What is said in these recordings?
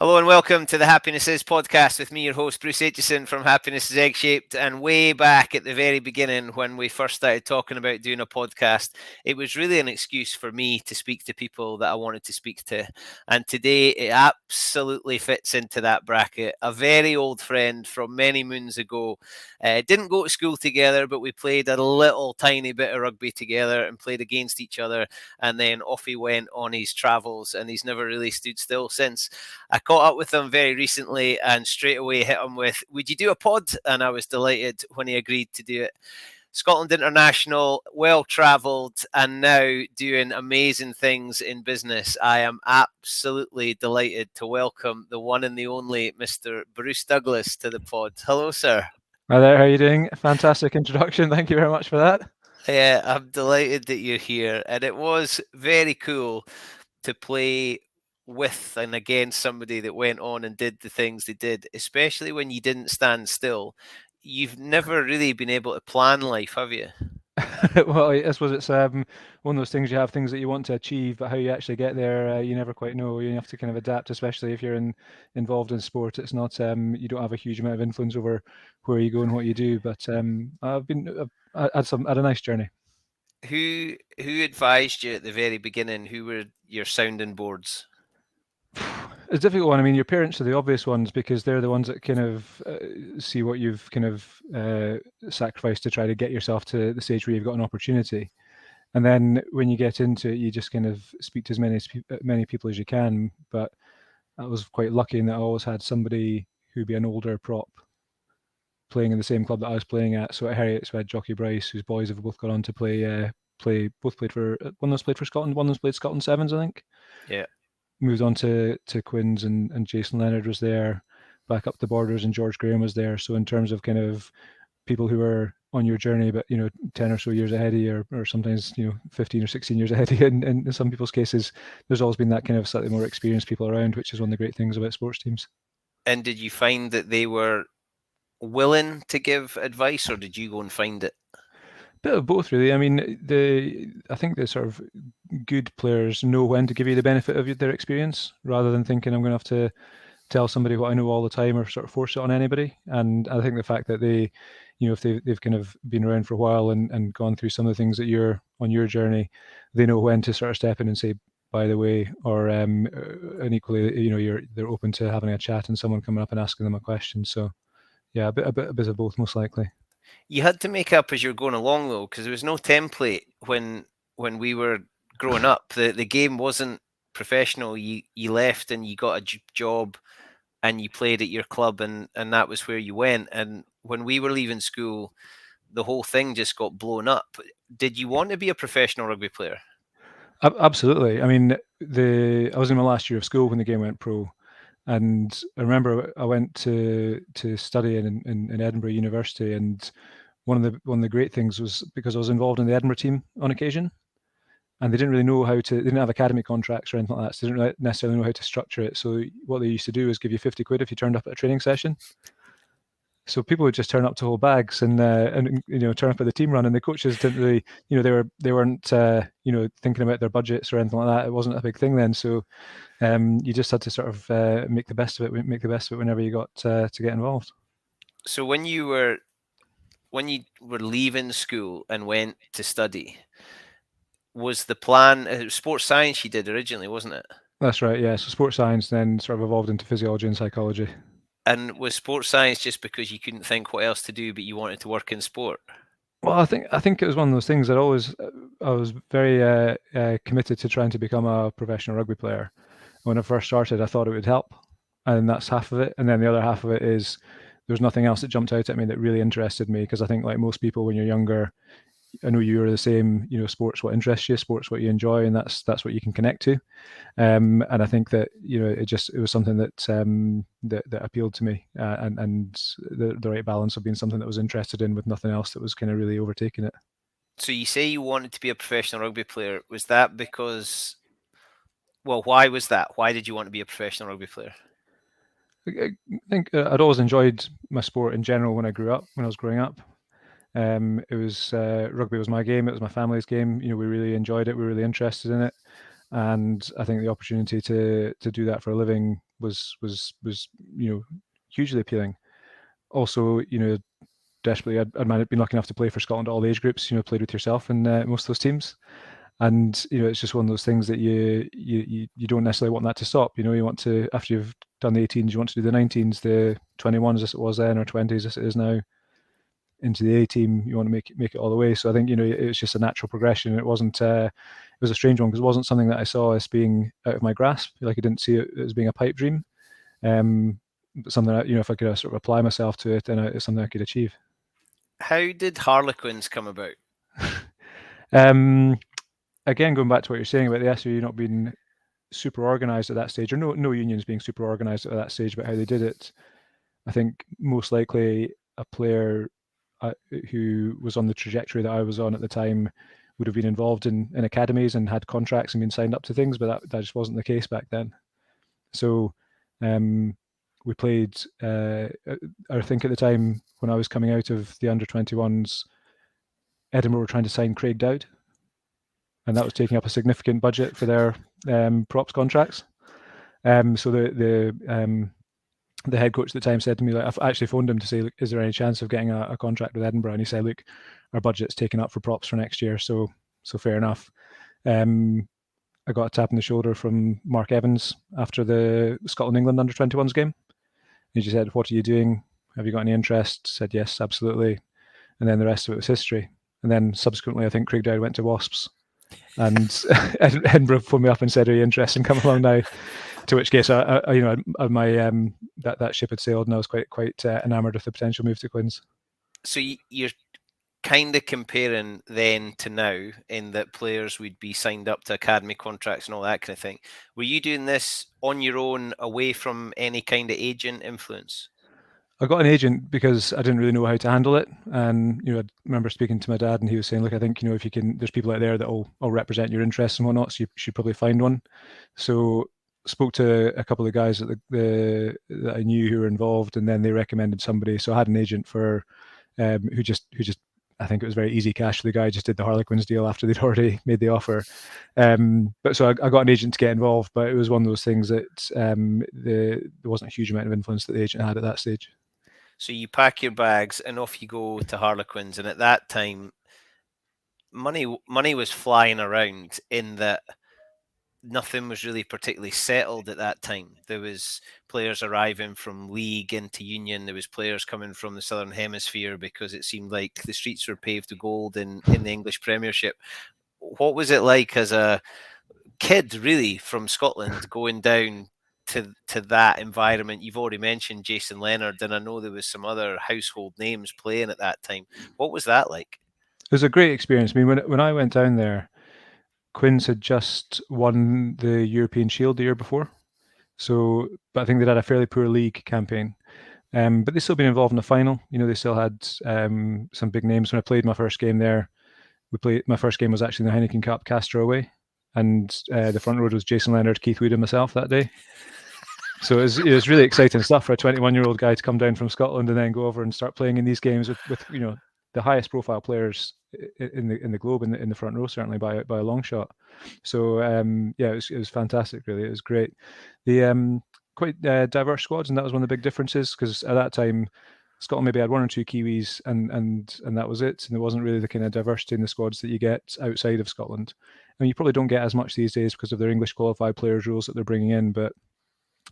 Hello and welcome to the Happiness Is podcast with me, your host, Bruce Aitchison from Happiness is Egg Shaped. And way back at the very beginning, when we first started talking about doing a podcast, it was really an excuse for me to speak to people that I wanted to speak to. And today it absolutely fits into that bracket. A very old friend from many moons ago. Didn't go to school together, but we played a little tiny bit of rugby together and played against each other. And then off he went on his travels, and he's never really stood still since. I caught up with him very recently and straight away hit him with, would you do a pod? And I was delighted when he agreed to do it. Scotland International, well travelled, and now doing amazing things in business. I am absolutely delighted to welcome the one and the only Mr. Bruce Douglas to the pod. Hello, sir. Hi there, how are you doing? Fantastic introduction. Thank you very much for that. Yeah, I'm delighted that you're here. And it was very cool to play with and against somebody that went on and did the things they did, especially when you didn't stand still. You've never really been able to plan life, have you? Well, I suppose it's one of those things. You have things that you want to achieve, but how you actually get there, you never quite know. You have to kind of adapt, especially if you're involved in sport. It's not you don't have a huge amount of influence over where you go and what you do. But I've had a nice journey. Who advised you at the very beginning? Who were your sounding boards? It's a difficult one. I mean, your parents are the obvious ones because they're the ones that kind of see what you've kind of sacrificed to try to get yourself to the stage where you've got an opportunity. And then when you get into it, you just kind of speak to as many people as you can. But I was quite lucky in that I always had somebody who'd be an older prop playing in the same club that I was playing at. So at Harriets, we had Jockey Bryce, whose boys have both gone on to both played for, one of them's played for Scotland, one of them's played Scotland Sevens, I think. Yeah. Moved on to Quins, and Jason Leonard was there. Back up the borders, and George Graham was there. So in terms of kind of people who are on your journey, but 10 or so years ahead of you, or sometimes 15 or 16 years ahead of you. In some people's cases, there's always been that kind of slightly more experienced people around, which is one of the great things about sports teams. And did you find that they were willing to give advice, or did you go and find it? Bit of both, really. I mean, I think the sort of good players know when to give you the benefit of their experience, rather than thinking I'm going to have to tell somebody what I know all the time or sort of force it on anybody. And I think the fact that they, if they've kind of been around for a while and gone through some of the things that you're on your journey, they know when to sort of step in and say, by the way, or and equally, they're open to having a chat and someone coming up and asking them a question. So yeah, a bit of both, most likely. You had to make up as you're going along, though, because there was no template when we were growing up. The game wasn't professional. You left and you got a job and you played at your club, and that was where you went. And when we were leaving school, the whole thing just got blown up. Did you want to be a professional rugby player? Absolutely. I mean, I was in my last year of school when the game went pro, and I remember I went to study in Edinburgh University, and one of the great things was because I was involved in the Edinburgh team on occasion, and they didn't really know how to. They didn't have academy contracts or anything like that, so they didn't necessarily know how to structure it. So what they used to do is give you 50 quid if you turned up at a training session. So people would just turn up to hold bags and turn up at the team run, and the coaches didn't really, they weren't thinking about their budgets or anything like that. It wasn't a big thing then, so you just had to sort of make the best of it whenever you got to get involved. So when you were leaving school and went to study, was the plan sports science you did originally, wasn't it? That's right, yeah. So sports science then sort of evolved into physiology and psychology. And was sports science just because you couldn't think what else to do, but you wanted to work in sport? Well, I think it was one of those things that I was very committed to trying to become a professional rugby player. When I first started, I thought it would help, and that's half of it. And then the other half of it is there's nothing else that jumped out at me that really interested me, because I think, like most people when you're younger, I know you are the same. Sports what interests you, sports what you enjoy, and that's what you can connect to. And I think that it was something that appealed to me, and the right balance of being something that I was interested in with nothing else that was kind of really overtaking it. So you say you wanted to be a professional rugby player. Was that because? Well, why was that? Why did you want to be a professional rugby player? I think I'd always enjoyed my sport in general when I was growing up. It was rugby was my game. It was my family's game. We really enjoyed it. We were really interested in it. and I think the opportunity to do that for a living was hugely appealing. Also, desperately, I'd been lucky enough to play for Scotland at all age groups. Played with yourself in most of those teams, and it's just one of those things that you don't necessarily want that to stop. You want to, after you've done the 18s, you want to do the 19s, the 21s as it was then, or 20s as it is now, into the A team. You want to make it all the way. So I think it was just a natural progression. It wasn't. It was a strange one because it wasn't something that I saw as being out of my grasp. Like I didn't see it as being a pipe dream. But something that, if I could sort of apply myself to it, then it's something I could achieve. How did Harlequins come about? Again, going back to what you're saying about the SOU not being super organised at that stage, or no unions being super organised at that stage, about how they did it, I think most likely a player who was on the trajectory that I was on at the time would have been involved in academies and had contracts and been signed up to things, but that just wasn't the case back then. So we played, I think at the time when I was coming out of the under-21s, Edinburgh were trying to sign Craig Dowd, and that was taking up a significant budget for their props contracts. So the head coach at the time said to me, like, I've actually phoned him to say, look, is there any chance of getting a contract with Edinburgh? And he said, look, our budget's taken up for props for next year, so fair enough. I got a tap on the shoulder from Mark Evans after the Scotland-England under-21s game. He just said, what are you doing? Have you got any interest? Said, yes, absolutely. And then the rest of it was history. And then subsequently, I think Craig Dowd went to Wasps. And Edinburgh phoned me up and said, are you interested in coming along now? To which case, my that ship had sailed, and I was quite enamoured of the potential move to Quins. So you're kind of comparing then to now, in that players would be signed up to academy contracts and all that kind of thing. Were you doing this on your own, away from any kind of agent influence? I got an agent because I didn't really know how to handle it, and I remember speaking to my dad, and he was saying, "Look, I think if you can, there's people out there that will represent your interests and whatnot, so you should probably find one." So spoke to a couple of guys that that I knew who were involved, and then they recommended somebody. So I had an agent for who just I think it was very easy cash for the guy. Just did the Harlequins deal after they'd already made the offer. But so I got an agent to get involved, but it was one of those things that there wasn't a huge amount of influence that the agent had at that stage. So you pack your bags and off you go to Harlequins, and at that time, money was flying around, in that nothing was really particularly settled at that time. There was players arriving from league into union. There was players coming from the Southern Hemisphere because it seemed like the streets were paved with gold in the English Premiership. What was it like as a kid, really, from Scotland, going down to that environment? You've already mentioned Jason Leonard, and I know there was some other household names playing at that time. What was that like? It was a great experience. I mean, when I went down there, Quins had just won the European Shield the year before. So, but I think they'd had a fairly poor league campaign. But they'd still been involved in the final. They still had some big names. When I played my first game there, my first game was actually in the Heineken Cup, Castro away. And the front row was Jason Leonard, Keith Wood, and myself that day. So it was really exciting stuff for a 21-year-old guy to come down from Scotland and then go over and start playing in these games with the highest profile players in the globe in the front row, certainly by a long shot. So yeah, it was fantastic. Really, it was great. The quite diverse squads, and that was one of the big differences, because at that time Scotland maybe had one or two Kiwis, and that was it. And there wasn't really the kind of diversity in the squads that you get outside of Scotland. I mean, you probably don't get as much these days because of their English qualified players rules that they're bringing in, but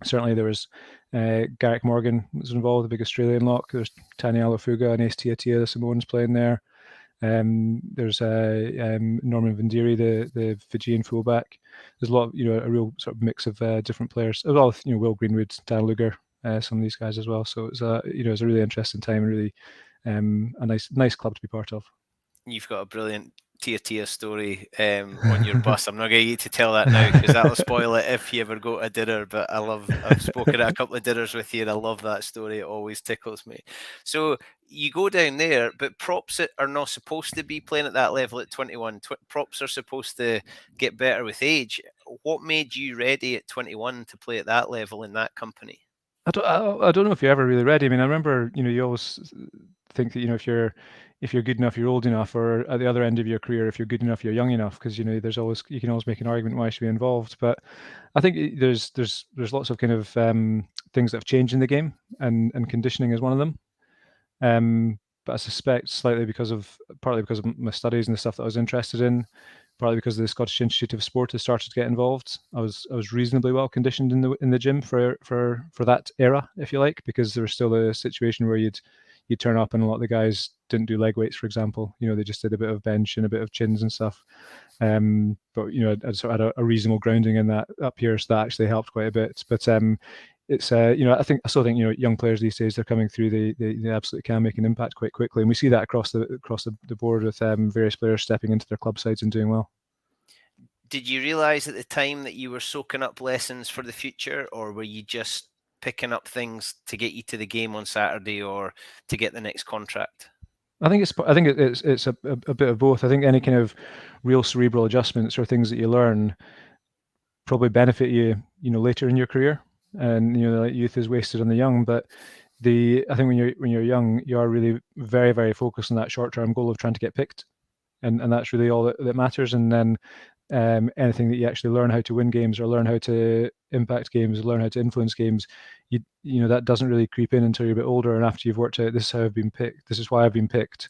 certainly there was Garrick Morgan was involved, the big Australian lock. There's Taniela Fuga and Ace Tia the Samoans playing there. There's Norman Vindiri, the Fijian fullback. There's a lot of, a real sort of mix of different players, as well as Will Greenwood, Dan Luger, some of these guys as well. So it was it was a really interesting time, and really a nice club to be part of. You've got a brilliant Tia story on your bus. I'm not going to get you to tell that now, because that'll spoil it if you ever go to dinner. But I've spoken at a couple of dinners with you, and I love that story. It always tickles me. So you go down there, but props are not supposed to be playing at that level at 21. Props are supposed to get better with age. What made you ready at 21 to play at that level in that company? I don't know if you're ever really ready. I mean, I remember, you always think that, if you're if you're good enough, you're old enough, or at the other end of your career, if you're good enough, you're young enough, because you can always make an argument why you should be involved. But I think there's lots of kind of things that have changed in the game, and conditioning is one of them. But I suspect partly because of my studies and the stuff that I was interested in, partly because the Scottish Institute of Sport has started to get involved. I was reasonably well conditioned in the gym for that era, if you like, because there was still a situation where you'd turn up and a lot of the guys didn't do leg weights, for example. They just did a bit of bench and a bit of chins and stuff. But I sort of had a reasonable grounding in that up here, so that actually helped quite a bit. But it's I still think young players these days, they're coming through, they absolutely can make an impact quite quickly, and we see that across the board with various players stepping into their club sides and doing well. Did you realise at the time that you were soaking up lessons for the future, or were you just picking up things to get you to the game on Saturday or to get the next contract? I think it's a bit of both. I think any kind of real cerebral adjustments or things that you learn probably benefit you later in your career, and like youth is wasted on the young. But I think when you're young, you are really very, very focused on that short term goal of trying to get picked, and that's really all that matters. And then anything that you actually learn how to win games, or learn how to impact games, learn how to influence games, that doesn't really creep in until you're a bit older, and after you've worked out, this is how I've been picked, this is why I've been picked,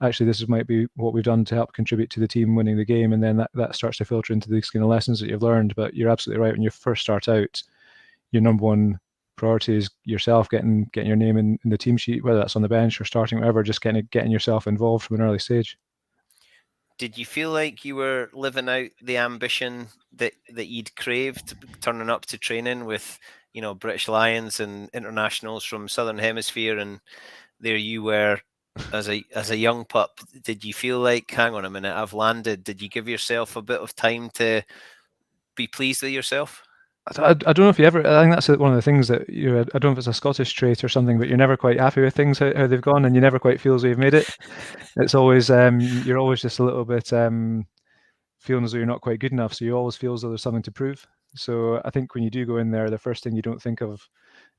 actually this might be what we've done to help contribute to the team winning the game, and then that starts to filter into these kind of lessons that you've learned. But you're absolutely right, when you first start out, your number one priority is yourself, getting your name in the team sheet, whether that's on the bench or starting, whatever, just getting yourself involved from an early stage. Did you feel like you were living out the ambition that you'd craved, turning up to training with, British Lions and internationals from Southern Hemisphere, and there you were as a young pup? Did you feel like, hang on a minute, I've landed? Did you give yourself a bit of time to be pleased with yourself? I don't know if you ever. I think that's one of the things that I don't know if it's a Scottish trait or something, but you're never quite happy with things how they've gone, and you never quite feel as though you've made it. It's always you're always just a little bit feeling as though you're not quite good enough, so you always feel as though there's something to prove. So I think when you do go in there, the first thing you don't think of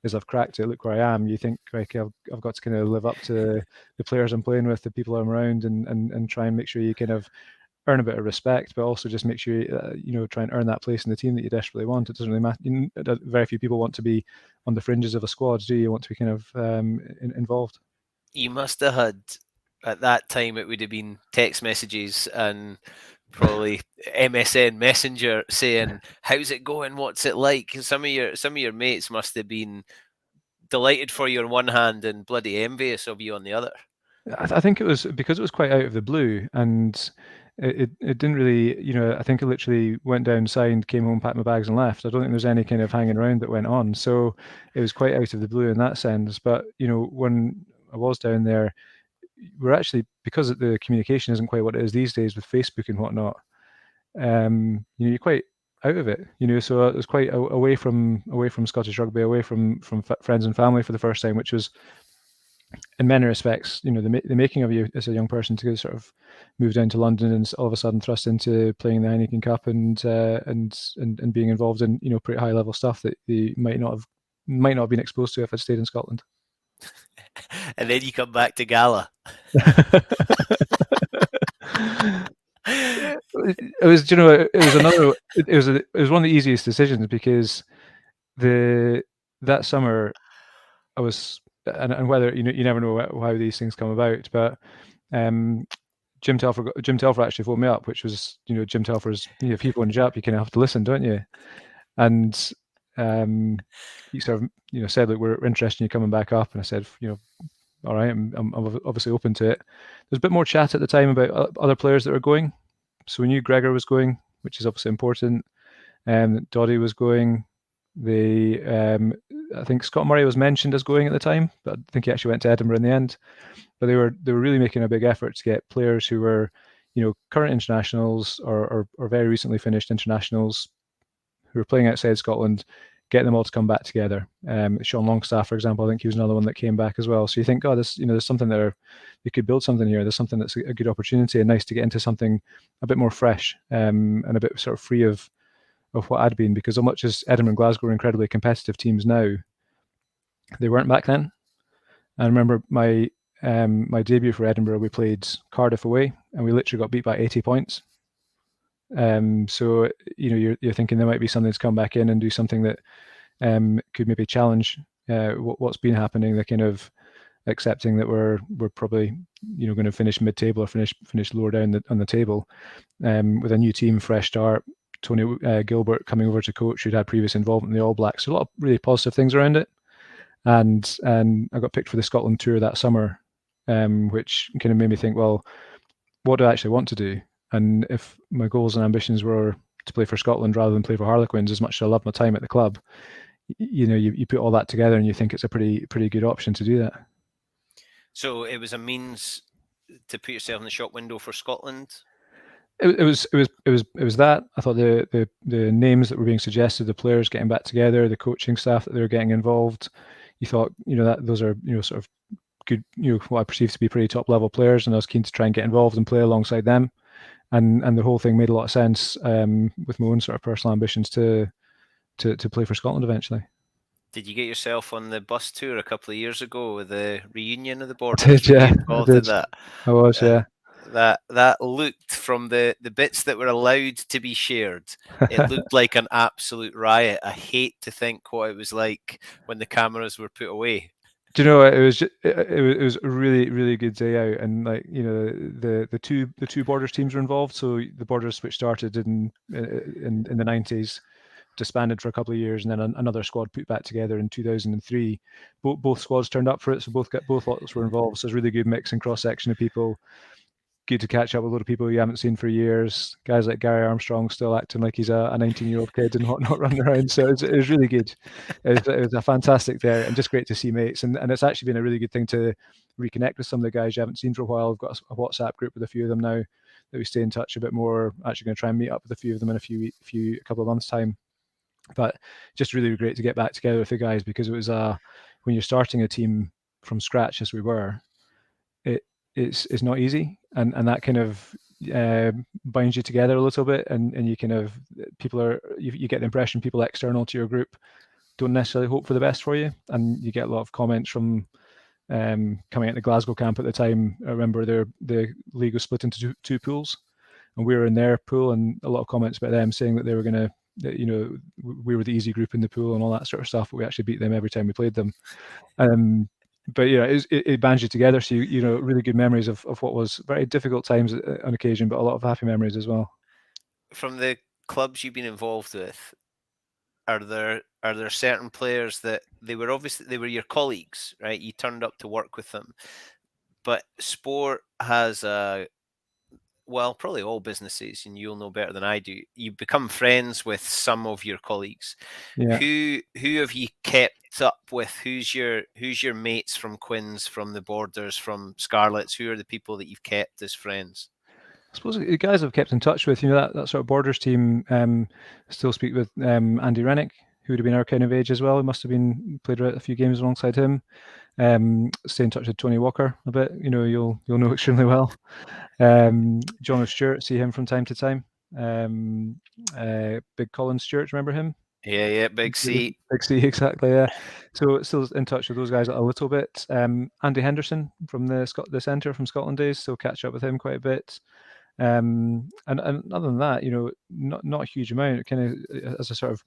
is I've cracked it, look where I am. You think, like, I've got to kind of live up to the players I'm playing with, the people I'm around, and try and make sure you kind of earn a bit of respect, but also just make sure try and earn that place in the team that you desperately want. It doesn't really matter. Very few people want to be on the fringes of a squad, do you? Want to be kind of involved. You must have had, at that time, it would have been text messages and probably MSN Messenger saying, "How's it going? What's it like?" Some of your mates must have been delighted for you on one hand and bloody envious of you on the other. I think it was because it was quite out of the blue, and it didn't really, I think I literally went down, signed, came home, packed my bags, and left. I don't think there was any kind of hanging around that went on. So it was quite out of the blue in that sense. But when I was down there, we're actually, because the communication isn't quite what it is these days with Facebook and whatnot. You're quite out of it. So it was quite away from Scottish rugby, away from friends and family for the first time, which was, in many respects, the making of you as a young person, to sort of move down to London and all of a sudden thrust into playing the Heineken Cup and being involved in pretty high level stuff that you might not have been exposed to if I'd stayed in Scotland. And then you come back to Gala. It was, it was one of the easiest decisions, because that summer I was, and whether you never know how these things come about, but Jim Telfer actually phoned me up, which was, Jim Telfer's, if you phone Jap, you kind of have to listen, don't you? And he sort of said, look, we're interested in you coming back up, and I said, all right, I'm obviously open to it. There's a bit more chat at the time about other players that were going. So we knew Gregor was going, which is obviously important. Doddy was going. I think Scott Murray was mentioned as going at the time, but I think he actually went to Edinburgh in the end. But they were really making a big effort to get players who were, current internationals or very recently finished internationals who were playing outside Scotland, get them all to come back together. Sean Longstaff, for example, I think he was another one that came back as well. So you think, oh, there's something there. You could build something here. There's something that's a good opportunity, and nice to get into something a bit more fresh, and a bit sort of free of what had been. Because as much as Edinburgh and Glasgow are incredibly competitive teams now, they weren't back then. I remember my my debut for Edinburgh, we played Cardiff away, and we literally got beat by 80 points. So you're thinking there might be something to come back in and do something that could maybe challenge what's been happening. The kind of accepting that we're probably going to finish mid-table or finish lower down on the table, with a new team, fresh start. Tony Gilbert coming over to coach, who'd had previous involvement in the All Blacks. So a lot of really positive things around it. And I got picked for the Scotland tour that summer, which kind of made me think, well, what do I actually want to do? And if my goals and ambitions were to play for Scotland rather than play for Harlequins, as much as I love my time at the club, you put all that together and you think it's a pretty good option to do that. So it was a means to put yourself in the shop window for Scotland. It was that. I thought the names that were being suggested, the players getting back together, the coaching staff that they were getting involved, you thought that those are sort of good, what I perceive to be pretty top level players, and I was keen to try and get involved and play alongside them, and the whole thing made a lot of sense, with my own sort of personal ambitions to play for Scotland eventually. Did you get yourself on the bus tour a couple of years ago with the reunion of the Borders? I did, yeah. Were you involved in that? I was, yeah. That looked, from the bits that were allowed to be shared, it looked like an absolute riot. I hate to think what it was like when the cameras were put away. Do you know what? It was a really good day out, and the two Borders teams were involved. So the Borders, which started in the 90s, disbanded for a couple of years, and then another squad put back together in 2003. Both squads turned up for it, so both lots were involved. So it's a really good mix and cross section of people. Good to catch up with a lot of people you haven't seen for years. Guys like Gary Armstrong still acting like he's a 19-year-old kid and not running around. So it was really good. It was a fantastic day, and just great to see mates. And it's actually been a really good thing to reconnect with some of the guys you haven't seen for a while. I've got a WhatsApp group with a few of them now that we stay in touch a bit more. Actually going to try and meet up with a few of them in a couple of months' time. But just really great to get back together with the guys, because it was when you're starting a team from scratch, as we were, it's not easy, and that kind of binds you together a little bit, and you kind of you get the impression people external to your group don't necessarily hope for the best for you, and you get a lot of comments from coming out the Glasgow camp at the time. I remember the league was split into two pools, and we were in their pool, and a lot of comments about them saying that they were going to, we were the easy group in the pool and all that sort of stuff, but we actually beat them every time we played them. But it bands you together, so really good memories of what was very difficult times on occasion, but a lot of happy memories as well. From the clubs you've been involved with, are there certain players that they were your colleagues, right? You turned up to work with them, but sport has probably all businesses, and you'll know better than I do, you become friends with some of your colleagues. Yeah. Who have you kept up with? Who's your mates from Quins, from the Borders, from Scarlets? Who are the people that you've kept as friends? I suppose the guys I've kept in touch with, that sort of Borders team, still speak with Andy Rennick, who would have been our kind of age as well. He must have played a few games alongside him. Stay in touch with Tony Walker a bit. You'll know extremely well. John O'Stewart, see him from time to time. Big Colin Stewart, remember him? Yeah, Big C. Big C, exactly, yeah. So still in touch with those guys a little bit. Andy Henderson from the centre from Scotland days, still catch up with him quite a bit. And other than that, not a huge amount. Kind of as I sort of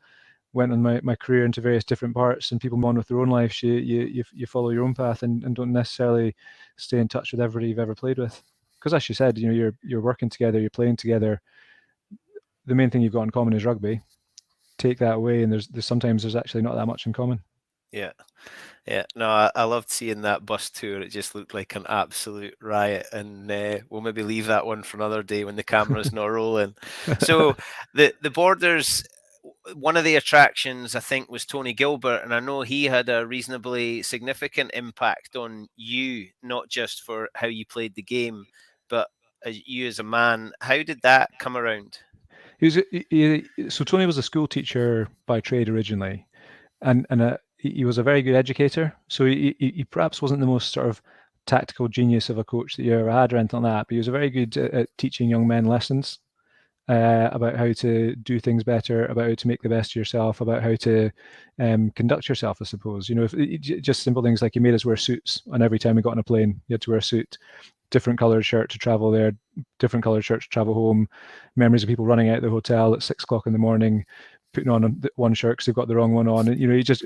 went on my career into various different parts, and people move on with their own lives, you follow your own path and don't necessarily stay in touch with everybody you've ever played with. Because as you said, you're working together, you're playing together. The main thing you've got in common is rugby. Take that away, and there's sometimes actually not that much in common. Yeah. No, I loved seeing that bus tour. It just looked like an absolute riot, and we'll maybe leave that one for another day when the camera's not rolling. So the Borders, one of the attractions I think was Tony Gilbert, and I know he had a reasonably significant impact on you, not just for how you played the game, but you as a man. How did that come around? So Tony was a school teacher by trade originally, and he was a very good educator. So he perhaps wasn't the most sort of tactical genius of a coach that you ever had or anything like that, but he was very good at teaching young men lessons. about how to do things better, about how to make the best of yourself, about how to conduct yourself, I suppose. You know, just simple things like he made us wear suits, and every time we got on a plane, you had to wear a suit. Different coloured shirt to travel there, different coloured shirt to travel home. Memories of people running out of the hotel at 6 o'clock in the morning, putting on one shirt because they've got the wrong one on. And, you know, he just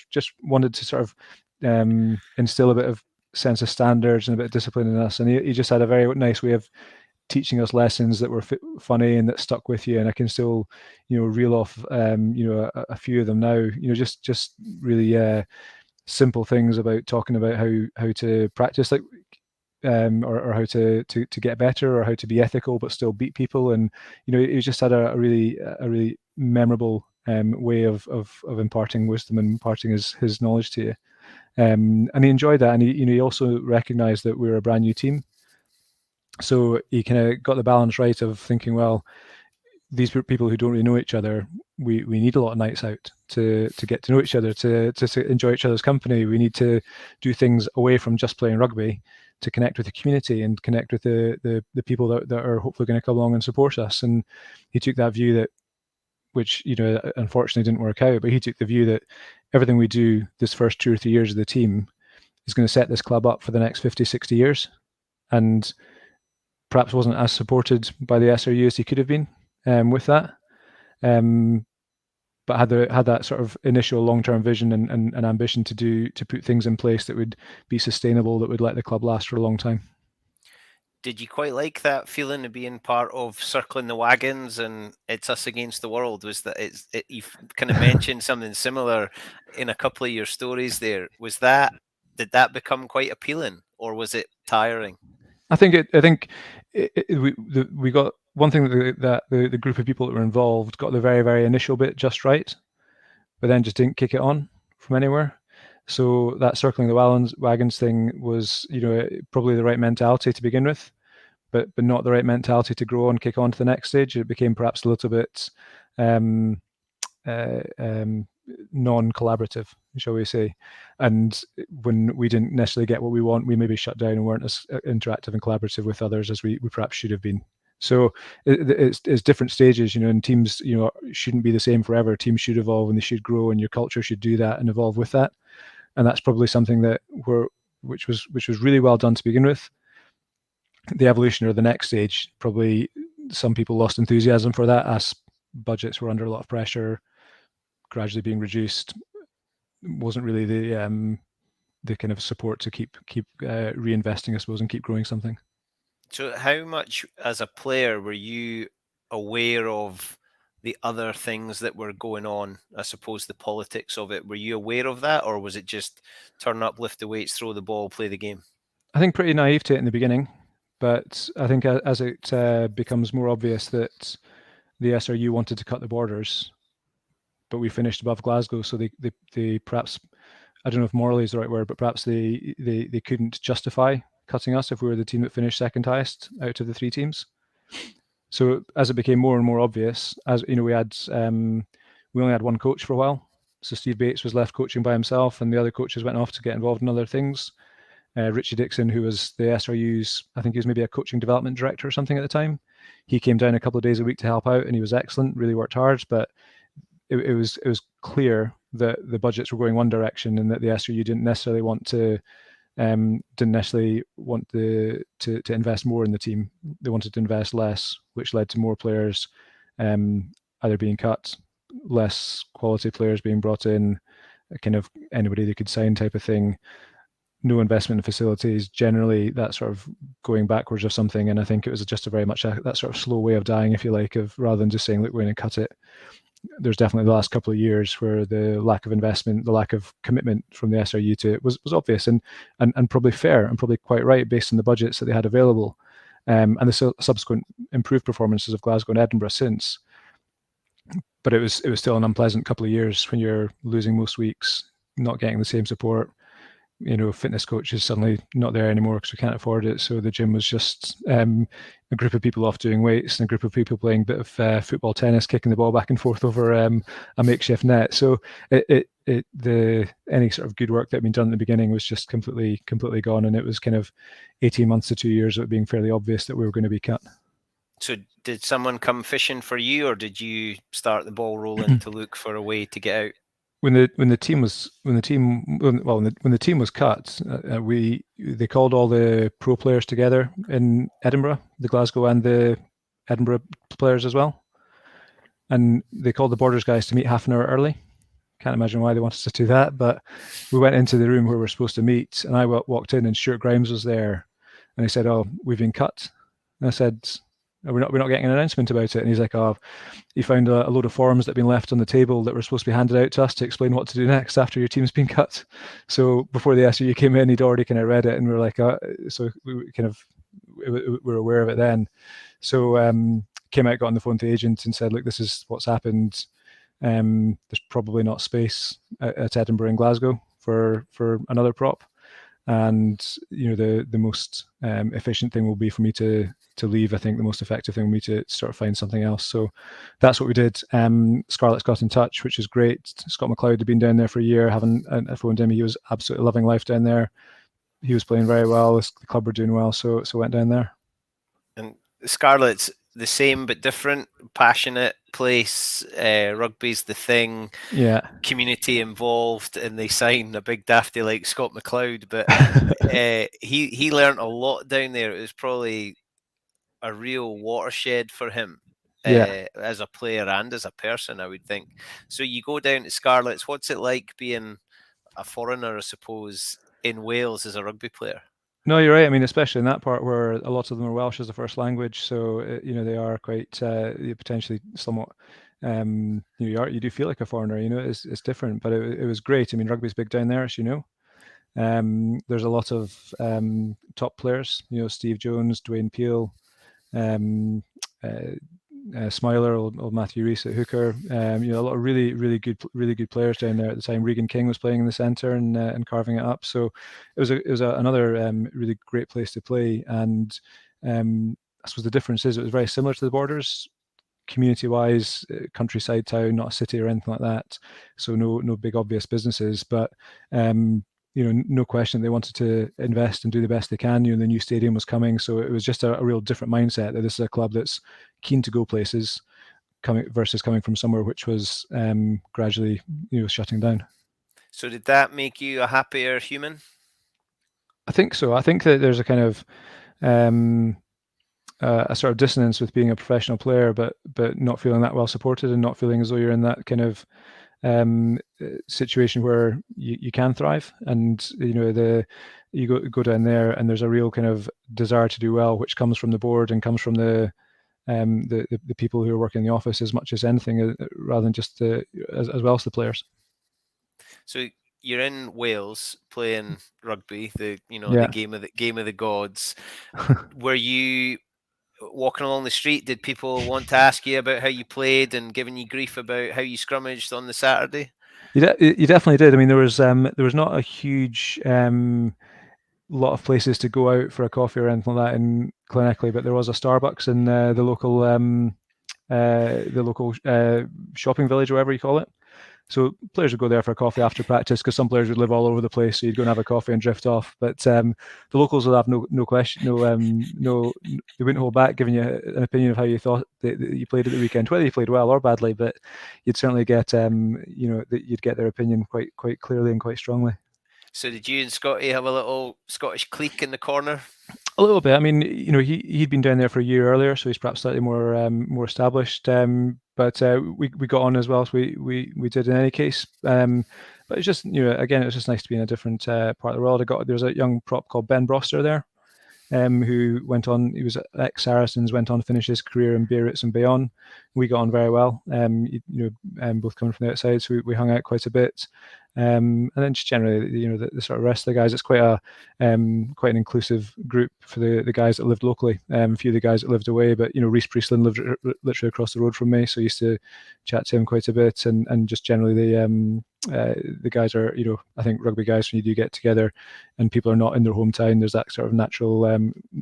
just wanted to sort of instill a bit of sense of standards and a bit of discipline in us. And he just had a very nice way of teaching us lessons that were funny and that stuck with you. And I can still, you know, reel off, you know, a few of them now. You know, just really simple things about talking about how to practice, like or how to get better, or how to be ethical but still beat people. And you know, he just had a really memorable way of imparting wisdom and imparting his knowledge to you. And he enjoyed that, and he also recognized that we were a brand new team, so he kind of got the balance right of thinking, well, these people who don't really know each other, we need a lot of nights out to get to know each other, to enjoy each other's company. We need to do things away from just playing rugby to connect with the community and connect with the people that are hopefully going to come along and support us. And he took that view that, which, you know, unfortunately didn't work out, but he took the view that everything we do this first 2 or 3 years of the team is going to set this club up for the next 50, 60 years. And perhaps wasn't as supported by the SRU as he could have been with that. But had that sort of initial long-term vision and ambition to put things in place that would be sustainable, that would let the club last for a long time. Did you quite like that feeling of being part of circling the wagons and it's us against the world? Was that you've kind of mentioned something similar in a couple of your stories there? Did that become quite appealing, or was it tiring? I think we got one thing that the group of people that were involved got the very, very initial bit just right, but then just didn't kick it on from anywhere. So that circling the wagons thing was, you know, probably the right mentality to begin with, but not the right mentality to grow and kick on to the next stage. It became perhaps a little bit non-collaborative, shall we say. And when we didn't necessarily get what we want, we maybe shut down and weren't as interactive and collaborative with others as we perhaps should have been. So it's different stages, you know, and teams, you know, shouldn't be the same forever. Teams should evolve and they should grow, and your culture should do that and evolve with that. And that's probably something which was really well done to begin with. The evolution, or the next stage, probably some people lost enthusiasm for that as budgets were under a lot of pressure, gradually being reduced. Wasn't really the kind of support to keep reinvesting, I suppose, and keep growing something. So how much as a player were you aware of the other things that were going on? I suppose the politics of it. Were you aware of that, or was it just turn up, lift the weights, throw the ball, play the game? I think pretty naive to it in the beginning, but I think as it becomes more obvious that the SRU wanted to cut the borders, but we finished above Glasgow, so they perhaps, I don't know if morally is the right word, but perhaps they couldn't justify cutting us if we were the team that finished second highest out of the 3 teams. So as it became more and more obvious, as you know, we only had one coach for a while. So Steve Bates was left coaching by himself, and the other coaches went off to get involved in other things. Richie Dixon, who was the SRU's, I think he was maybe a coaching development director or something at the time, he came down a couple of days a week to help out, and he was excellent, really worked hard. But it was clear that the budgets were going one direction, and that the SRU didn't necessarily want to invest more in the team. They wanted to invest less, which led to more players either being cut, less quality players being brought in, kind of anybody they could sign type of thing. No investment in facilities, generally that sort of going backwards or something. And I think it was just a very much that sort of slow way of dying, if you like, of rather than just saying, look, we're going to cut it. There's definitely the last couple of years where the lack of investment, the lack of commitment from the SRU to it was obvious, and probably fair, and probably quite right based on the budgets that they had available, and the subsequent improved performances of Glasgow and Edinburgh since. But it was still an unpleasant couple of years when you're losing most weeks, not getting the same support. You know, fitness coach is suddenly not there anymore because we can't afford it. So the gym was just a group of people off doing weights and a group of people playing a bit of football, tennis, kicking the ball back and forth over a makeshift net. So any sort of good work that had been done at the beginning was just completely gone, and it was kind of 18 months to 2 years of it being fairly obvious that we were going to be cut. So did someone come fishing for you, or did you start the ball rolling to look for a way to get out? When the team was when the team was cut, they called all the pro players together in Edinburgh, the Glasgow and the Edinburgh players as well, and they called the Borders guys to meet half an hour early. Can't imagine why they wanted to do that, but we went into the room where we were supposed to meet, and I walked in, and Stuart Grimes was there, and he said, "Oh, we've been cut." And I said, "We're not getting an announcement about it." And he's like, "Oh, he found a load of forms that had been left on the table that were supposed to be handed out to us to explain what to do next after your team's been cut." So before the SU came in, he'd already kind of read it, and we were like, so we were aware of it then. So came out, got on the phone to the agent, and said, "Look, this is what's happened. There's probably not space at Edinburgh and Glasgow for another prop, and the most efficient thing will be for me to leave. I think the most effective thing will be to start find something else." So that's what we did. Scarlett's got in touch, which is great. Scott McLeod had been down there for a year. I phoned him. He was absolutely loving life down there. He was playing very well. The club were doing well, so went down there. And Scarlett's the same but different, passionate place. Rugby's the thing. Yeah. Community involved, and they sign a big dafty like Scott McLeod. But he learnt a lot down there. It was probably a real watershed for him. As a player and as a person, I would think. So you go down to Scarlett's. What's it like being a foreigner, I suppose, in Wales as a rugby player? No, you're right. I mean, especially in that part where a lot of them are Welsh as a first language, so they are quite potentially somewhat. You do feel like a foreigner. It's different, but it was great. I mean, rugby's big down there, as you know. There's a lot of top players. Steve Jones, Dwayne Peel, Smiler, old Matthew Rees at hooker. A lot of really good players down there at the time. Regan King was playing in the centre and carving it up. So it was another really great place to play. And I suppose the difference is it was very similar to the Borders, community-wise, countryside town, not a city or anything like that. So no big obvious businesses, but no question they wanted to invest and do the best they can. The new stadium was coming, so it was just a real different mindset that this is a club that's keen to go places, coming from somewhere which was gradually shutting down. So did that make you a happier human? I think so. I think that there's a kind of a sort of dissonance with being a professional player, but not feeling that well supported and not feeling as though you're in that kind of situation where you can thrive. And you go down there and there's a real kind of desire to do well, which comes from the board and comes from the people who are working in the office as much as anything, rather than just as well as the players. So you're in Wales playing rugby, the Yeah. the game of the gods. Were you walking along the street? Did people want to ask you about how you played and giving you grief about how you scrummaged on the Saturday? You definitely did. I mean, there was not a huge lot of places to go out for a coffee or anything like that in Glenackly, but there was a Starbucks in the local shopping village, or whatever you call it. So players would go there for a coffee after practice, because some players would live all over the place. So you'd go and have a coffee and drift off. But the locals would have no question, no, they wouldn't hold back giving you an opinion of how you thought that you played at the weekend, whether you played well or badly. But you'd certainly get, you'd get their opinion quite clearly and quite strongly. So did you and Scotty have a little Scottish clique in the corner? A little bit. I mean, he'd been down there for a year earlier, so he's perhaps slightly more established. But we got on as well as we did in any case. But it's just again, it's just nice to be in a different part of the world. There's a young prop called Ben Broster there, who went on. He was ex Saracens, went on to finish his career in Biarritz and Bayonne. We got on very well. Both coming from the outside, so we hung out quite a bit. And then just generally, the sort of rest of the guys, it's quite an inclusive group for the guys that lived locally. A few of the guys that lived away, but Reece Priestland lived literally across the road from me, so I used to chat to him quite a bit. And just generally the guys are, I think rugby guys, when you do get together and people are not in their hometown, there's that sort of natural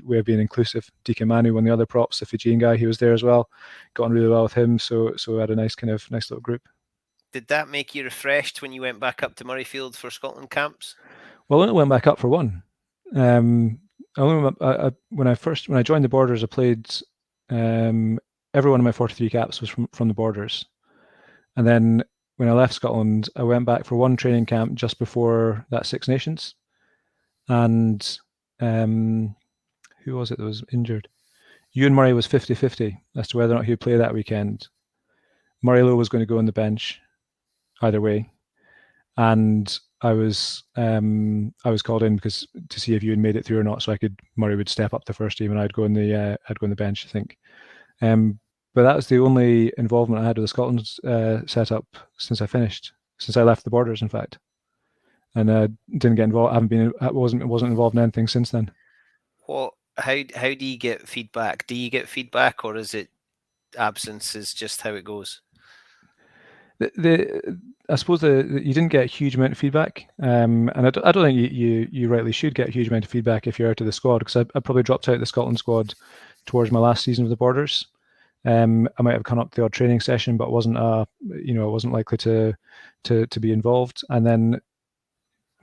way of being inclusive. Deacon Manu, one of the other props, the Fijian guy, he was there as well, got on really well with him, so we had a nice little group. Did that make you refreshed when you went back up to Murrayfield for Scotland camps? Well, I only went back up for one. When I joined the Borders, I played every one of my 43 caps was from the Borders. And then when I left Scotland, I went back for one training camp just before that Six Nations. And who was it that was injured? Ewan Murray was 50-50 as to whether or not he would play that weekend. Murray Lowe was going to go on the bench either way. And I was called in because to see if Ewan made it through or not, so Murray would step up the first team and I'd go on the bench, I think. But that was the only involvement I had with the Scotland setup since I left the Borders, in fact, and didn't get involved. I wasn't involved in anything since then. How do you get feedback? Do you get feedback, or is it absence is just how it goes? I suppose you didn't get a huge amount of feedback, and I don't think you rightly should get a huge amount of feedback if you're out of the squad, because I probably dropped out of the Scotland squad towards my last season of the Borders. I might have come up to the odd training session, but wasn't likely to be involved. And then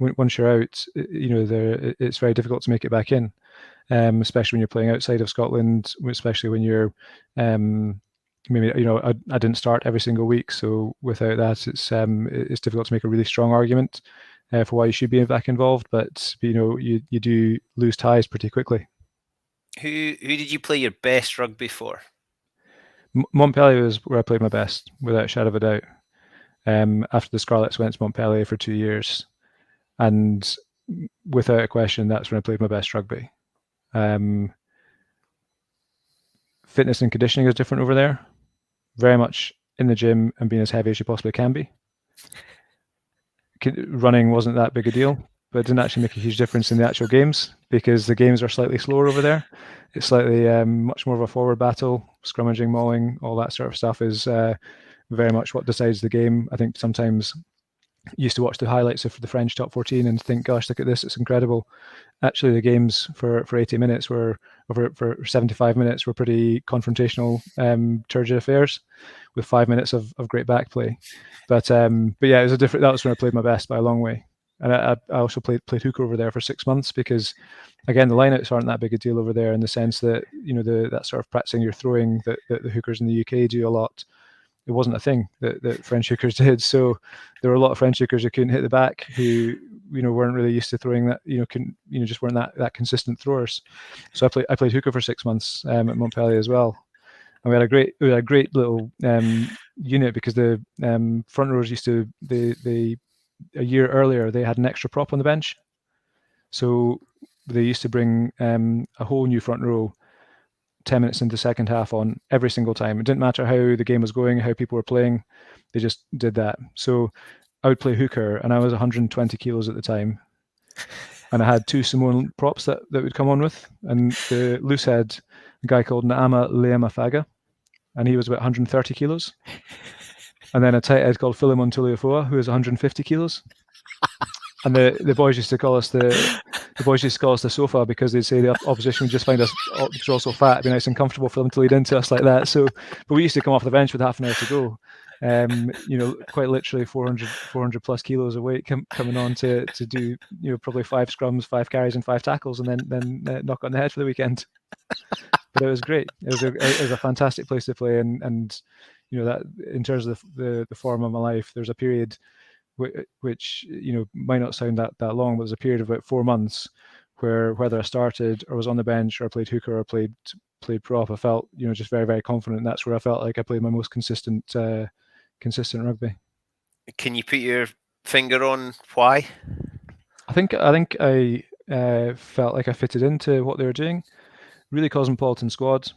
once you're out, it's very difficult to make it back in, especially when you're playing outside of Scotland, especially when you're maybe I didn't start every single week, so without that, it's difficult to make a really strong argument for why you should be back involved. But you do lose ties pretty quickly. Who did you play your best rugby for? Montpellier was where I played my best, without a shadow of a doubt. After the Scarlets went to Montpellier for 2 years, and without a question, that's when I played my best rugby. Fitness and conditioning is different over there. Very much in the gym and being as heavy as you possibly can be. Running wasn't that big a deal, but it didn't actually make a huge difference in the actual games, because the games are slightly slower over there. It's slightly much more of a forward battle, scrummaging, mauling, all that sort of stuff is very much what decides the game. I think sometimes used to watch the highlights of the French top 14 and think, gosh, look at this, it's incredible. Actually, the games for 80 minutes for 75 minutes were pretty confrontational, turgid affairs with 5 minutes of great back play. But yeah, it was that was when I played my best by a long way. And I also played hooker over there for 6 months, because again, the lineouts aren't that big a deal over there, in the sense that that sort of practicing your throwing that the hookers in the UK do a lot. It wasn't a thing that French hookers did. So there were a lot of French hookers who couldn't hit the back, who weren't really used to throwing that, just weren't that consistent throwers. So I played hooker for 6 months at Montpellier as well, and we had a great little unit, because the front rowers used to a year earlier they had an extra prop on the bench, so they used to bring a whole new front row 10 minutes into the second half on every single time. It didn't matter how the game was going, how people were playing, they just did that. So I would play hooker, and I was 120 kilos at the time, and I had 2 Samoan props that would come on with, and the loose head, a guy called Naama Leamafaga, and he was about 130 kilos. And then a tight head called Philemon Tuliafoa, who was 150 kilos. And the boys used to call us the sofa, because they'd say the opposition would just find us, because we're all so fat, it'd be nice and comfortable for them to lead into us like that. So, but we used to come off the bench with half an hour to go. Quite literally 400 plus kilos of weight coming on to do probably 5 scrums, 5 carries, and 5 tackles, and then knock on the head for the weekend. But it was great. It was a fantastic place to play, and that in terms of the form of my life, there's a period which might not sound that long, but there's a period of about 4 months where, whether I started or was on the bench or played hooker or played prop, I felt just very, very confident. And that's where I felt like I played my most consistent rugby. Can you put your finger on why? I think I felt like I fitted into what they were doing. Really cosmopolitan squad.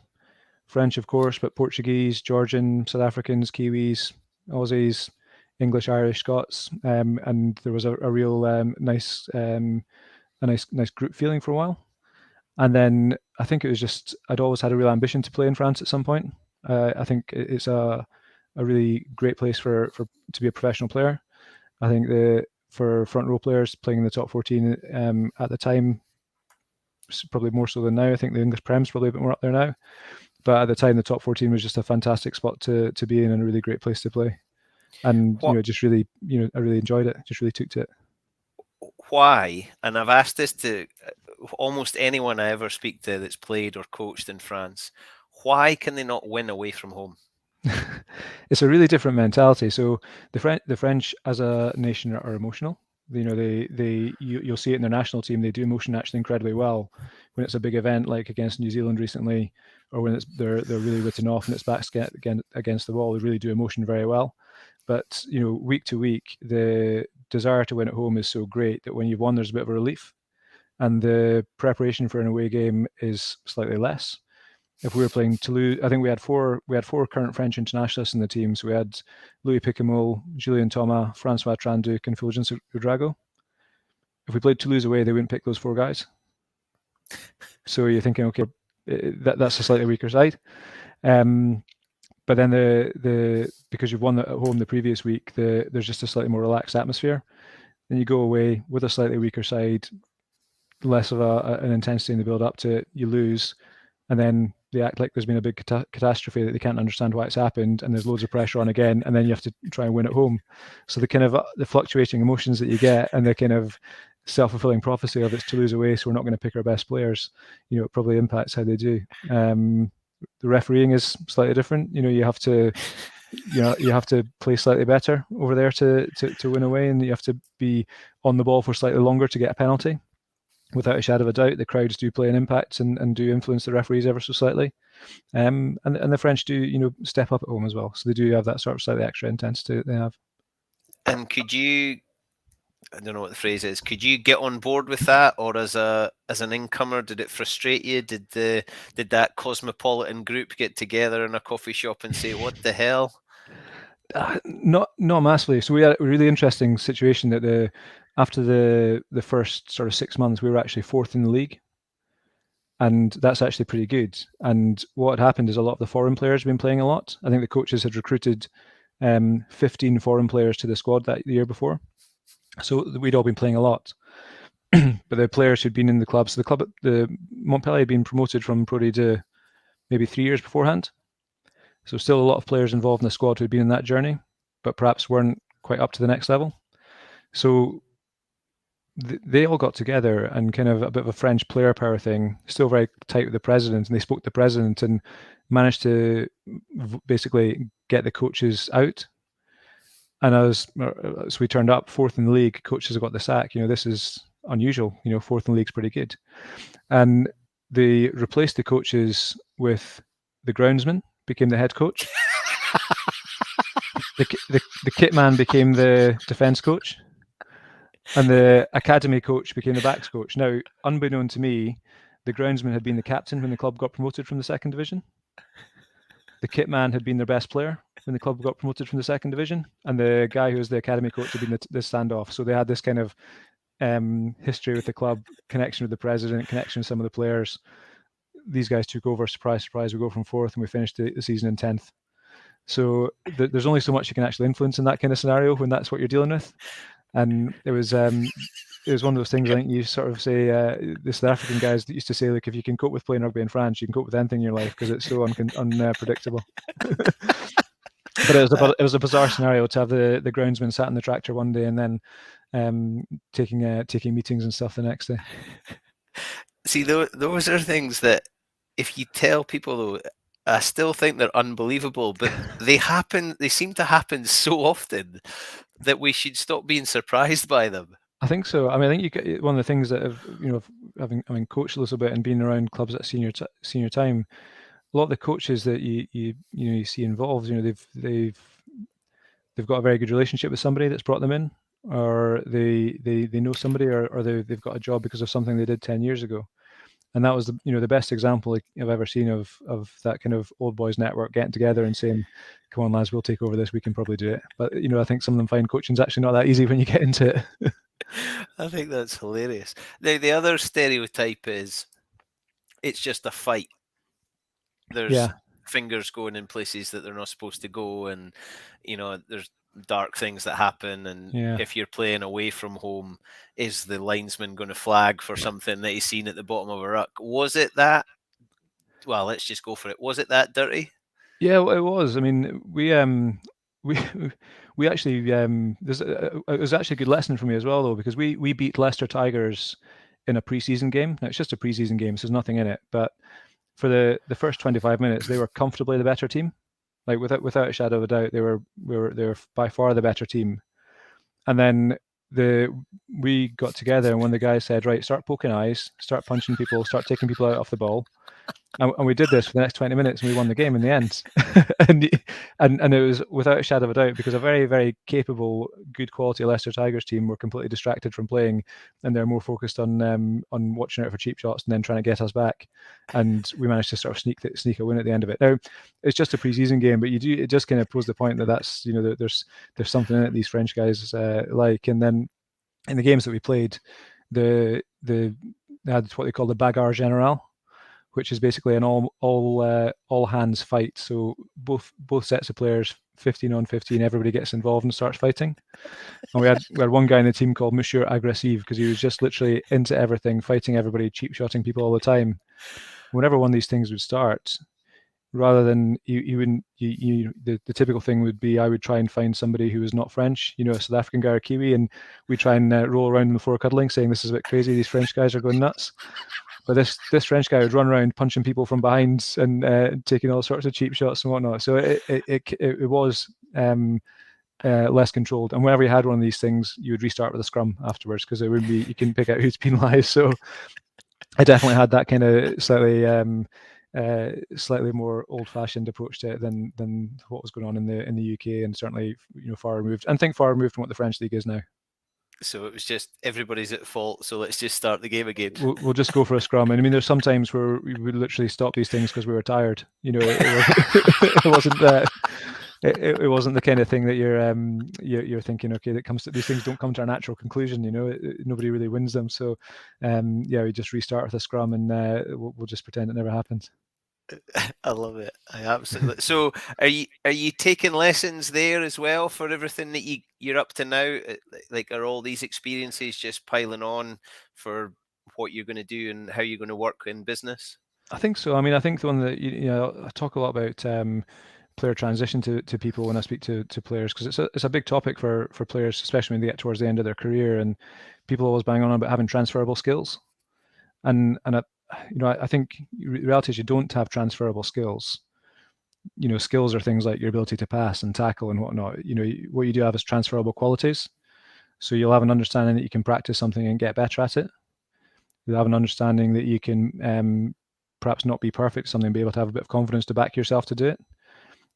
French, of course, but Portuguese, Georgian, South Africans, Kiwis, Aussies, English, Irish, Scots, and there was a real nice group feeling for a while. And then I think it was just, I'd always had a real ambition to play in France at some point. I think it's a really great place to be a professional player. I think for front row players playing in the top 14 at the time, probably more so than now. I think the English Prem's probably a bit more up there now. But at the time, the top 14 was just a fantastic spot to be in, and a really great place to play. And just really, I really enjoyed it. Just really took to it. Why? And I've asked this to almost anyone I ever speak to that's played or coached in France. Why can they not win away from home? It's a really different mentality. So the French as a nation are emotional. You'll see it in their national team. They do emotion actually incredibly well when it's a big event like against New Zealand recently, or when they're really written off and it's back against the wall. They really do emotion very well. But week to week, the desire to win at home is so great that when you've won, there's a bit of a relief, and the preparation for an away game is slightly less. If we were playing Toulouse, I think we had four current French internationalists in the team. So we had Louis Picamol, Julien Thomas, Francois Tranduc, and Fulgence Ouedraogo. If we played Toulouse away, they wouldn't pick those 4 guys. So you're thinking, okay, that's a slightly weaker side. But then because you've won at home the previous week, there's just a slightly more relaxed atmosphere. Then you go away with a slightly weaker side, less of an intensity in the build up to it. You lose, and then they act like there's been a big catastrophe that they can't understand why it's happened, and there's loads of pressure on again, and then you have to try and win at home. So the kind of the fluctuating emotions that you get, and the kind of self-fulfilling prophecy of it's to lose away, so we're not going to pick our best players, it probably impacts how they do. The refereeing is slightly different. You have to play slightly better over there to win away, and you have to be on the ball for slightly longer to get a penalty. Without a shadow of a doubt, the crowds do play an impact and do influence the referees ever so slightly. And the French do, step up at home as well. So they do have that sort of slightly extra intensity that they have. And could you, I don't know what the phrase is, could you get on board with that, or as an incomer, did it frustrate you? Did that cosmopolitan group get together in a coffee shop and say, "What the hell"? Not massively. So we had a really interesting situation that after the first sort of 6 months, we were actually 4th in the league, and that's actually pretty good. And what had happened is a lot of the foreign players had been playing a lot. I think the coaches had recruited 15 foreign players to the squad the year before, so we'd all been playing a lot. But the players who'd been in the club, so the Montpellier had been promoted from Pro D2 maybe 3 years beforehand. So still a lot of players involved in the squad who'd been in that journey, but perhaps weren't quite up to the next level. So they all got together and kind of a bit of a French player power thing, still very tight with the president, and they spoke to the president and managed to basically get the coaches out. And so we turned up 4th in the league. Coaches have got the sack. This is unusual. 4th in the league's pretty good. And they replaced the coaches with the groundsman became the head coach. The kit man became the defence coach, and the academy coach became the backs coach. Now, unbeknown to me, the groundsman had been the captain when the club got promoted from the 2nd division. The kit man had been their best player when the club got promoted from the 2nd division, and the guy who was the academy coach had been the standoff. So they had this kind of history with the club, connection with the president, connection with some of the players. These guys took over. Surprise, surprise. We go from 4th and we finished the season in 10th. So there's only so much you can actually influence in that kind of scenario when that's what you're dealing with. And it was one of those things. I think you sort of say the South African guys that used to say, like, if you can cope with playing rugby in France, you can cope with anything in your life because it's so unpredictable. But it was a bizarre scenario to have the groundsman sat in the tractor one day and then taking meetings and stuff the next day. See, those are things that if you tell people, though, I still think they're unbelievable, but they happen. They seem to happen so often that we should stop being surprised by them. I think so. I mean, I think one of the things that having coached a little bit and being around clubs at senior time, a lot of the coaches that you see involved, they've got a very good relationship with somebody that's brought them in, or they know somebody, or they've got a job because of something they did 10 years ago. And that was the best example I've ever seen of that kind of old boys network getting together and saying, "Come on, lads, we'll take over this. We can probably do it." But I think some of them find coaching's actually not that easy when you get into it. I think that's hilarious. The other stereotype is it's just a fight. There's fingers going in places that they're not supposed to go, and there's dark things that happen. And if you're playing away from home, is the linesman going to flag for something that he's seen at the bottom of a ruck? Was it that? Well, let's just go for it. Was it that dirty? Yeah, well, it was. I mean, we actually it was actually a good lesson for me as well, though, because we beat Leicester Tigers in a preseason game. Now, it's just a preseason game, so there's nothing in it, but for the first 25 minutes, they were comfortably the better team. Like without a shadow of a doubt, they were by far the better team. And then we got together, and when the guy said, right, start poking eyes, start punching people, start taking people out off the ball, and we did this for the next 20 minutes, and we won the game in the end. and it was without a shadow of a doubt because a very, very capable, good quality Leicester Tigers team were completely distracted from playing, and they're more focused on watching out for cheap shots and then trying to get us back. And we managed to sort of sneak a win at the end of it. Now it's just a pre-season game, but it just kind of proves the point that that's there's something in it these French guys like. And then in the games that we played, they had what they call the bagarre générale, which is basically an all hands fight. So both sets of players, 15 on 15, everybody gets involved and starts fighting. And we had one guy in the team called Monsieur Agressive because he was just literally into everything, fighting everybody, cheap shotting people all the time. Whenever one of these things would start, rather than the typical thing would be I would try and find somebody who was not French, a South African guy or Kiwi, and we try and roll around on the floor cuddling, saying this is a bit crazy, these French guys are going nuts. But this French guy would run around punching people from behind and taking all sorts of cheap shots and whatnot. So it was less controlled. And whenever you had one of these things, you would restart with a scrum afterwards because it wouldn't be, you couldn't pick out who's penalised. So I definitely had that kind of slightly more old-fashioned approach to it than what was going on in the UK, and certainly far removed. And think far removed from what the French league is now. So it was just everybody's at fault, so let's just start the game again. We'll just go for a scrum. And I mean, there's some times where we would literally stop these things because we were tired. It wasn't it wasn't the kind of thing that you're thinking, okay, these things don't come to a natural conclusion. Nobody really wins them. So we just restart with a scrum, and we'll just pretend it never happened. I love it. I absolutely. So, are you taking lessons there as well for everything that you're up to now? Like, are all these experiences just piling on for what you're going to do and how you're going to work in business? I think so. I mean, I think the one that I talk a lot about player transition to people when I speak to players, because it's a big topic for players, especially when they get towards the end of their career, and people always bang on about having transferable skills. And I think the reality is you don't have transferable skills. Skills are things like your ability to pass and tackle and whatnot. What you do have is transferable qualities. So you'll have an understanding that you can practice something and get better at it. You'll have an understanding that you can perhaps not be perfect at something, be able to have a bit of confidence to back yourself to do it.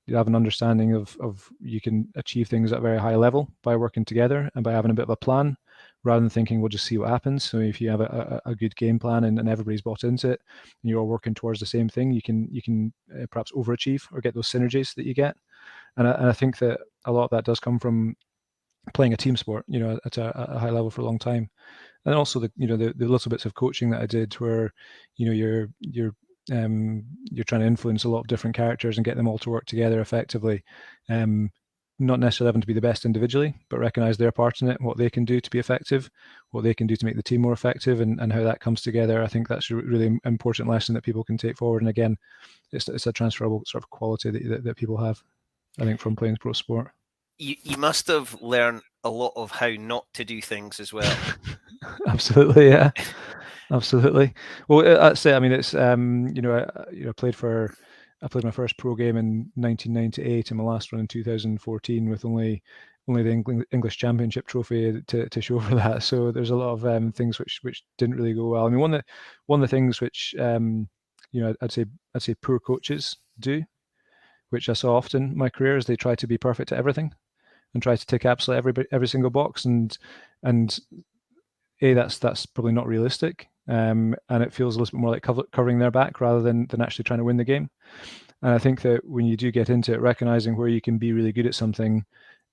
You have an understanding of you can achieve things at a very high level by working together and by having a bit of a plan, rather than thinking we'll just see what happens. So if you have a good game plan and everybody's bought into it, and you're all working towards the same thing, you can perhaps overachieve or get those synergies that you get. And I think that a lot of that does come from playing a team sport, at a high level for a long time. And also the little bits of coaching that I did where, you're trying to influence a lot of different characters and get them all to work together effectively. Not necessarily having to be the best individually, but recognize their part in it, what they can do to be effective, what they can do to make the team more effective, and how that comes together. I think that's a really important lesson that people can take forward. And again, it's a transferable sort of quality that people have, I think, from playing pro sport. You must have learned a lot of how not to do things as well. Absolutely, yeah. Absolutely. Well, that's it. I mean, it's I played my first pro game in 1998 and my last one in 2014 with only the English Championship trophy to show for that. So there's a lot of things which didn't really go well. I mean, one of the things which I'd say poor coaches do, which I saw often in my career, is they try to be perfect at everything and try to tick absolutely every single box, and that's probably not realistic, and it feels a little bit more like covering their back rather than actually trying to win the game. And I think that when you do get into it, recognizing where you can be really good at something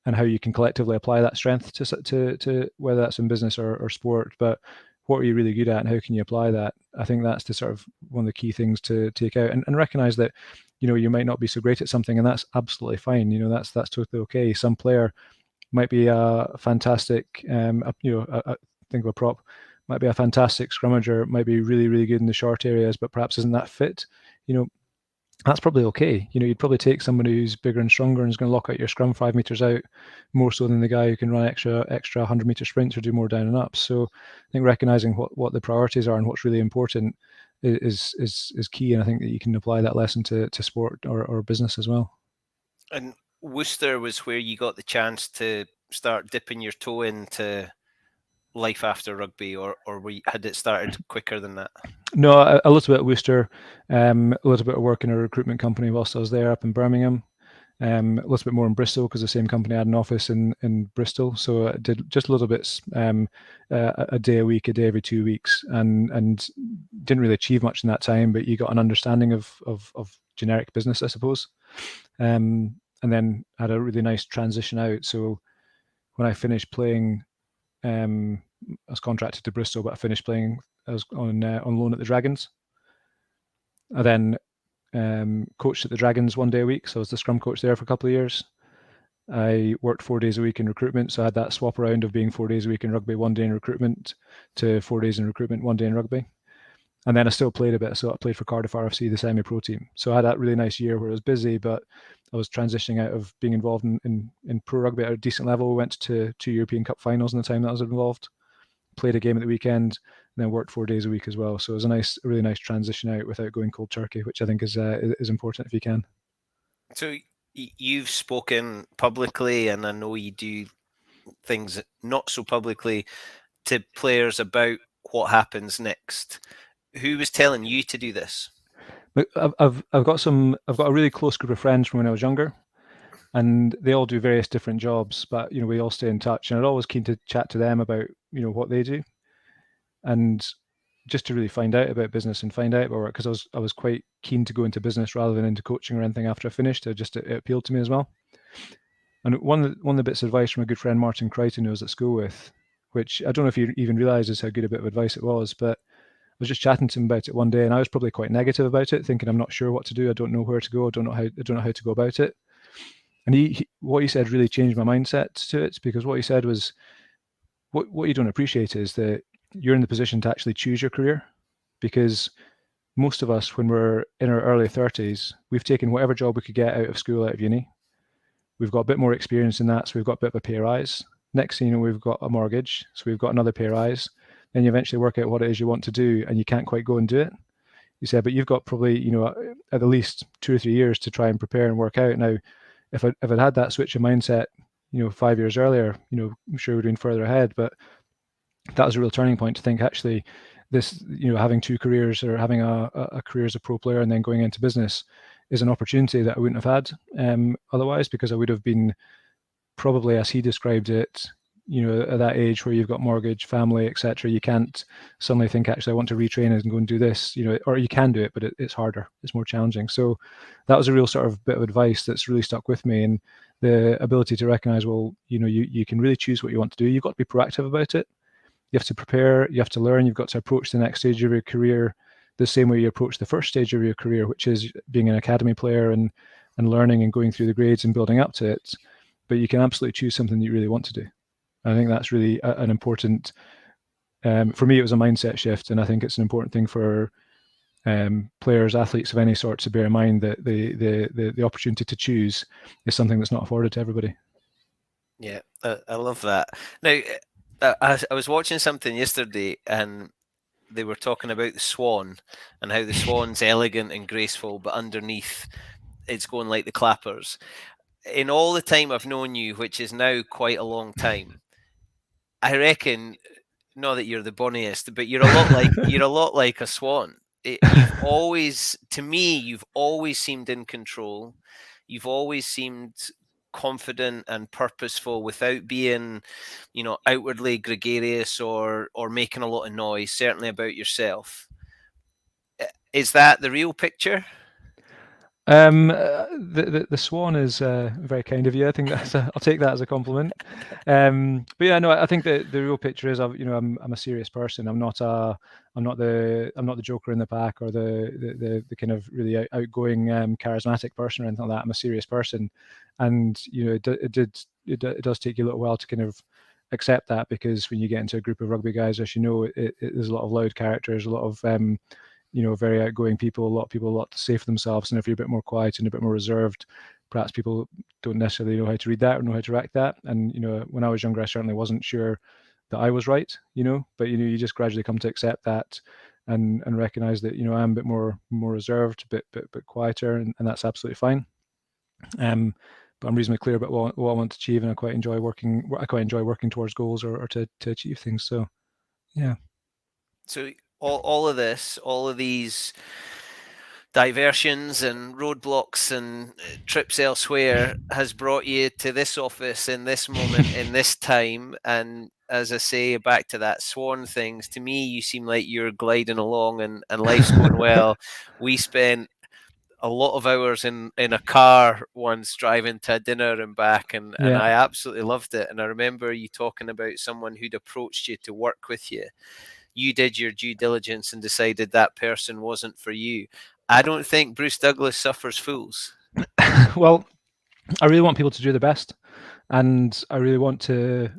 and how you can collectively apply that strength to whether that's in business or sport, but what are you really good at and how can you apply that? I think that's the sort of one of the key things to take out, and recognize that you might not be so great at something, and that's absolutely fine. That's totally okay. Some player might be a fantastic think of a prop, might be a fantastic scrummager, might be really, really good in the short areas, but perhaps isn't that fit. That's probably okay. You'd probably take somebody who's bigger and stronger and is going to lock out your scrum 5 meters out more so than the guy who can run extra 100-meter sprints or do more down and up. So I think recognizing what the priorities are and what's really important, is key, and I think that you can apply that lesson to sport or business as well. And Worcester was where you got the chance to start dipping your toe into life after rugby, or had it started quicker than that? No, a little bit at Worcester, a little bit of work in a recruitment company whilst I was there up in Birmingham. A little bit more in Bristol because the same company had an office in Bristol. So I did just a little bit, a day a week, a day every 2 weeks, and didn't really achieve much in that time. But you got an understanding of generic business, I suppose. And then had a really nice transition out. So when I finished playing, I was contracted to Bristol, but I finished playing. I was on loan at the Dragons. I then coached at the Dragons 1 day a week, so I was the scrum coach there for a couple of years. I worked 4 days a week in recruitment, so I had that swap around of being 4 days a week in rugby, 1 day in recruitment, to 4 days in recruitment, 1 day in rugby. And then I still played a bit, so I played for Cardiff RFC, the semi-pro team. So I had that really nice year where I was busy, but I was transitioning out of being involved in pro rugby at a decent level. We went to 2 European Cup finals in the time that I was involved, played a game at the weekend, and then worked 4 days a week as well. So it was a really nice transition out without going cold turkey, which I think is important if you can. So you've spoken publicly, and I know you do things not so publicly, to players about what happens next. Who was telling you to do this? I've got a really close group of friends from when I was younger, and they all do various different jobs, but we all stay in touch, and I'm always keen to chat to them about what they do, and just to really find out about business and find out about work, because I was quite keen to go into business rather than into coaching or anything after I finished. It appealed to me as well. And one of the bits of advice from a good friend, Martin Crichton, who I was at school with, which I don't know if he even realizes how good a bit of advice it was, but I was just chatting to him about it one day, and I was probably quite negative about it, thinking I'm not sure what to do, I don't know where to go, I don't know how to go about it. And what he said really changed my mindset to it, because what he said was, what you don't appreciate is that you're in the position to actually choose your career, because most of us, when we're in our early 30s, we've taken whatever job we could get out of school, out of uni. We've got a bit more experience in that, so we've got a bit of a pay rise. Next thing you know, we've got a mortgage, so we've got another pay rise. Then you eventually work out what it is you want to do, and you can't quite go and do it. You said, but you've got probably, at the least 2 or 3 years to try and prepare and work out. Now, if I'd had that switch of mindset, 5 years earlier, I'm sure we're doing further ahead. But that was a real turning point to think, actually, this, having 2 careers, or having a career as a pro player and then going into business, is an opportunity that I wouldn't have had otherwise, because I would have been probably, as he described it, at that age where you've got mortgage, family, etc. You can't suddenly think, actually, I want to retrain and go and do this, or you can do it, but it's harder, it's more challenging. So that was a real sort of bit of advice that's really stuck with me, and the ability to recognize, well, you can really choose what you want to do. You've got to be proactive about it. You have to prepare, you have to learn, you've got to approach the next stage of your career the same way you approach the first stage of your career, which is being an academy player and learning and going through the grades and building up to it. But you can absolutely choose something that you really want to do. I think that's really an important, for me, it was a mindset shift, and I think it's an important thing for players, athletes of any sort, to bear in mind that the opportunity to choose is something that's not afforded to everybody. Yeah, I love that. Now, I was watching something yesterday, and they were talking about the swan and how the swan's elegant and graceful, but underneath it's going like the clappers. In all the time I've known you, which is now quite a long time, I reckon, not that you're the bonniest, but you're a lot like a swan. You've always, to me, you've always seemed in control. You've always seemed confident and purposeful without being, outwardly gregarious or making a lot of noise. Certainly about yourself. Is that the real picture? The swan is very kind of you. I think I'll take that as a compliment. But yeah, no, I think the real picture is, I'm a serious person. I'm not the joker in the pack, or the kind of really outgoing, charismatic person or anything like that. I'm a serious person, and it does take you a little while to kind of accept that, because when you get into a group of rugby guys, as you know, there's a lot of loud characters, a lot of very outgoing people, a lot to say for themselves. And if you're a bit more quiet and a bit more reserved, perhaps people don't necessarily know how to read that or know how to react that. And, when I was younger, I certainly wasn't sure that I was right, but, you just gradually come to accept that. and recognize that I'm a bit more reserved, a bit quieter, and that's absolutely fine. But I'm reasonably clear about what I want to achieve, and I quite enjoy working towards goals or to achieve things. So yeah. So all of this, all of these diversions and roadblocks and trips elsewhere has brought you to this office in this moment, in this time. And as I say, back to that swan things, to me, you seem like you're gliding along and life's going well. We spent a lot of hours in a car once driving to dinner and back, and Yeah. I absolutely loved it. And I remember you talking about someone who'd approached you to work with you. You did your due diligence and decided that person wasn't for you. I don't think Bruce Douglas suffers fools. Well, I really want people to do their best, and I really want to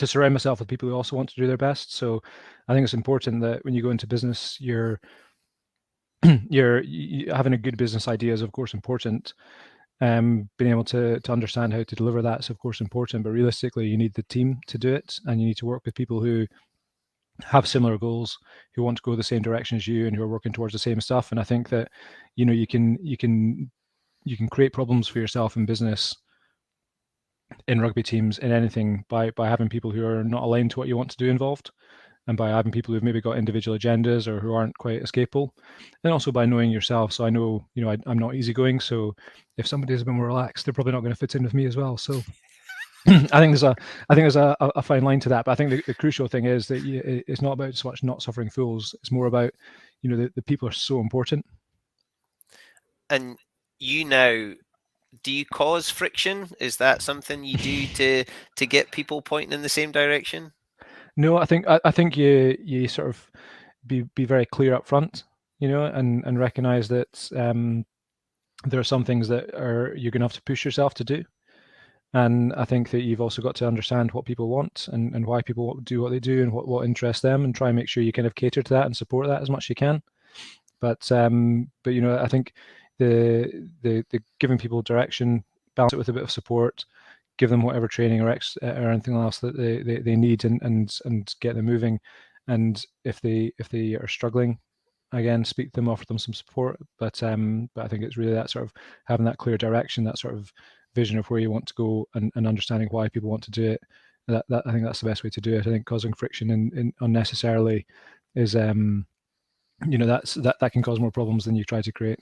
surround myself with people who also want to do their best. So I think it's important that when you go into business, you're having a good business idea is of course important. Being able to understand how to deliver that is of course important, but realistically, you need the team to do it, and you need to work with people who have similar goals, who want to go the same direction as you, and who are working towards the same stuff. And I think that you can create problems for yourself in business, in rugby teams, in anything, by having people who are not aligned to what you want to do involved, and by having people who've maybe got individual agendas or who aren't quite as capable, and also by knowing yourself. So I know, I'm not easygoing. So if somebody is a bit more relaxed, they're probably not going to fit in with me as well. So I think there's a fine line to that. But I think the crucial thing is that it's not about so much not suffering fools. It's more about, the people are so important. And now, do you cause friction? Is that something you do to get people pointing in the same direction? No, I think you sort of be very clear up front, and recognize that there are some things that you're going to have to push yourself to do. And I think that you've also got to understand what people want, and why people do what they do, and what interests them, and try and make sure you kind of cater to that and support that as much as you can. But I think the giving people direction, balance it with a bit of support, give them whatever training or anything else that they need, and get them moving. And if they are struggling, again, speak to them, offer them some support. But I think it's really that sort of having that clear direction, that sort of vision of where you want to go, and understanding why people want to do it. That I think that's the best way to do it. I think causing friction in unnecessarily is that can cause more problems than you try to create.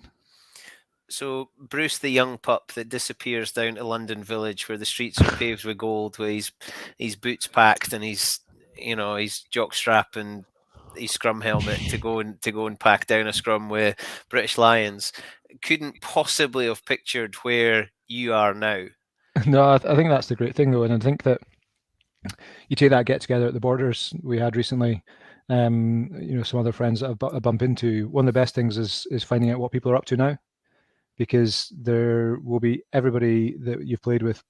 So Bruce, the young pup that disappears down to London Village, where the streets are paved with gold, where his boots packed and his jockstrap and his scrum helmet to go and pack down a scrum with British Lions, couldn't possibly have pictured where you are now. No, I think that's the great thing though, and I think that you take that get together at the Borders we had recently. Some other friends that I bump into. One of the best things is finding out what people are up to now, because there will be everybody that you've played with.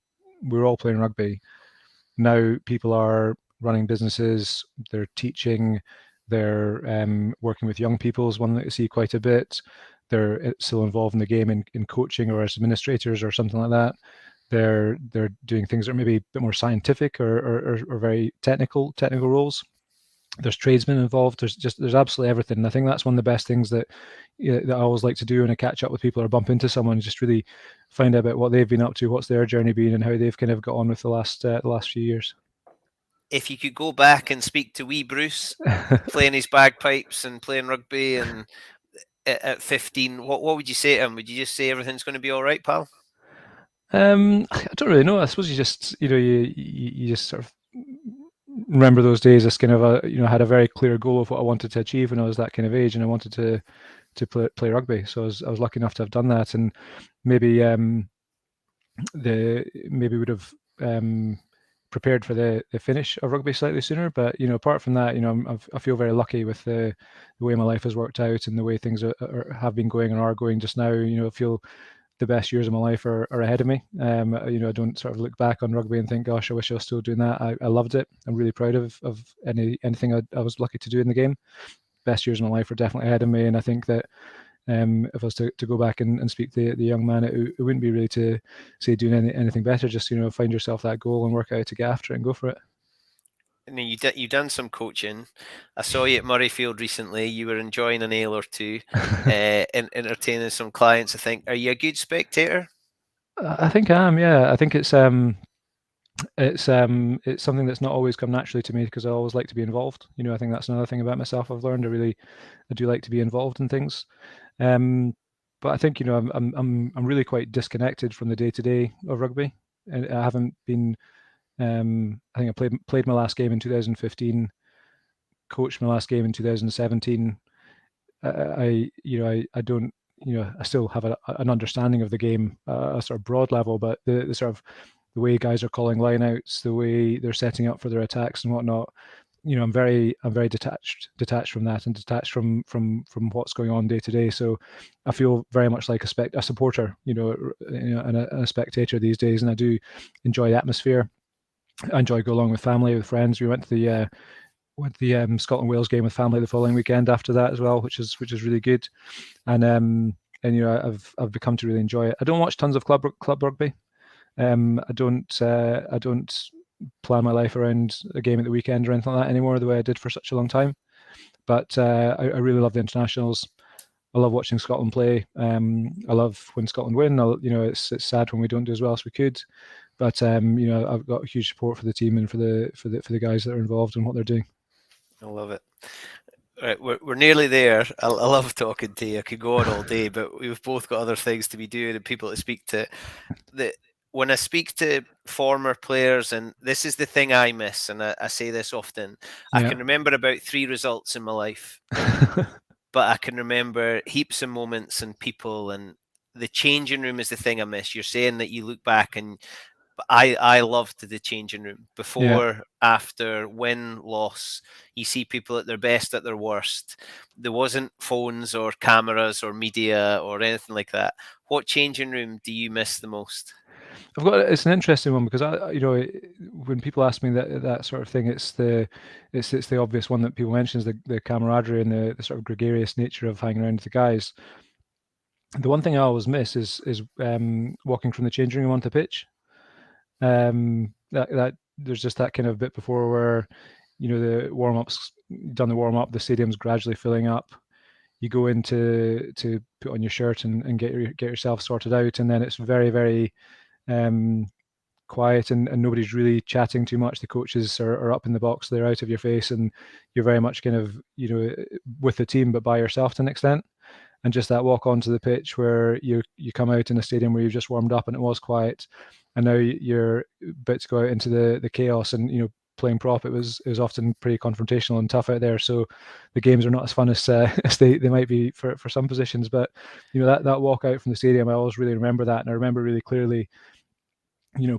We're all playing rugby now. People are running businesses, they're teaching, they're working with young people is one that you see quite a bit. They're still involved in the game in coaching or as administrators or something like that. They're doing things that are maybe a bit more scientific or very technical roles. There's tradesmen involved. There's absolutely everything. And I think that's one of the best things that I always like to do when I catch up with people or bump into someone, just really find out about what they've been up to, what's their journey been, and how they've kind of got on with the last few years. If you could go back and speak to wee Bruce, playing his bagpipes and playing rugby, and at 15, what would you say to him? Would you just say everything's going to be all right, pal? I don't really know. I suppose you just you just sort of remember those days as kind of had a very clear goal of what I wanted to achieve when I was that kind of age, and I wanted to play rugby. So I was lucky enough to have done that, and maybe maybe would have prepared for the finish of rugby slightly sooner. But apart from that, I feel very lucky with the way my life has worked out and the way things have been going and are going just now. I feel the best years of my life are ahead of me. I don't sort of look back on rugby and think, gosh, I wish I was still doing that. I loved it. I'm really proud of anything I was lucky to do in the game. Best years of my life are definitely ahead of me, and I think that if I was to go back and speak to the young man, it wouldn't be really to say doing anything better. Just find yourself that goal and work out to get after it and go for it. You've done some coaching. I saw you at Murrayfield recently. You were enjoying an ale or two, and entertaining some clients. I think. Are you a good spectator? I think I am. Yeah, I think it's something that's not always come naturally to me because I always like to be involved. I think that's another thing about myself I've learned. I do like to be involved in things. Um, but I think I'm really quite disconnected from the day to day of rugby. And I haven't been. I think I played my last game in 2015, coached my last game in 2017. I don't, I still have an understanding of the game, a sort of broad level, but the sort of the way guys are calling lineouts, the way they're setting up for their attacks and whatnot, I'm very detached from that and detached from what's going on day to day. So I feel very much like a supporter, and a spectator these days, and I do enjoy the atmosphere. I enjoy go along with family, with friends. We went to the Scotland Wales game with family the following weekend after that as well, which is really good. And I've become to really enjoy it. I don't watch tons of club rugby. I don't plan my life around a game at the weekend or anything like that anymore, the way I did for such a long time. But I really love the internationals. I love watching Scotland play. I love when Scotland win. It's sad when we don't do as well as we could. But I've got huge support for the team and for the guys that are involved in what they're doing. I love it. Right, we're nearly there. I love talking to you. I could go on all day, but we've both got other things to be doing and people to speak to. The When I speak to former players, and this is the thing I miss, and I say this often, I Yeah. can remember about 3 results in my life, but I can remember heaps of moments and people, and the changing room is the thing I miss. You're saying that you look back and I loved the changing room Yeah. before, after, win, loss. You see people at their best, at their worst. There wasn't phones or cameras or media or anything like that. What changing room do you miss the most? It's an interesting one because when people ask me that sort of thing, it's the obvious one that people mention is the camaraderie and the sort of gregarious nature of hanging around with the guys. The one thing I always miss is walking from the changing room onto the pitch. That there's just that kind of bit before where the warm ups done the warm up, the stadium's gradually filling up. You go in to put on your shirt and get yourself sorted out, and then it's very very um, quiet and nobody's really chatting too much. The coaches are up in the box, they're out of your face, and you're very much kind of with the team but by yourself to an extent. And just that walk onto the pitch where you come out in a stadium where you've just warmed up and it was quiet, and now you're about to go out into the chaos and playing prop. It was often pretty confrontational and tough out there, so the games are not as fun as as they might be for some positions. But that walk out from the stadium, I always really remember that, and I remember really clearly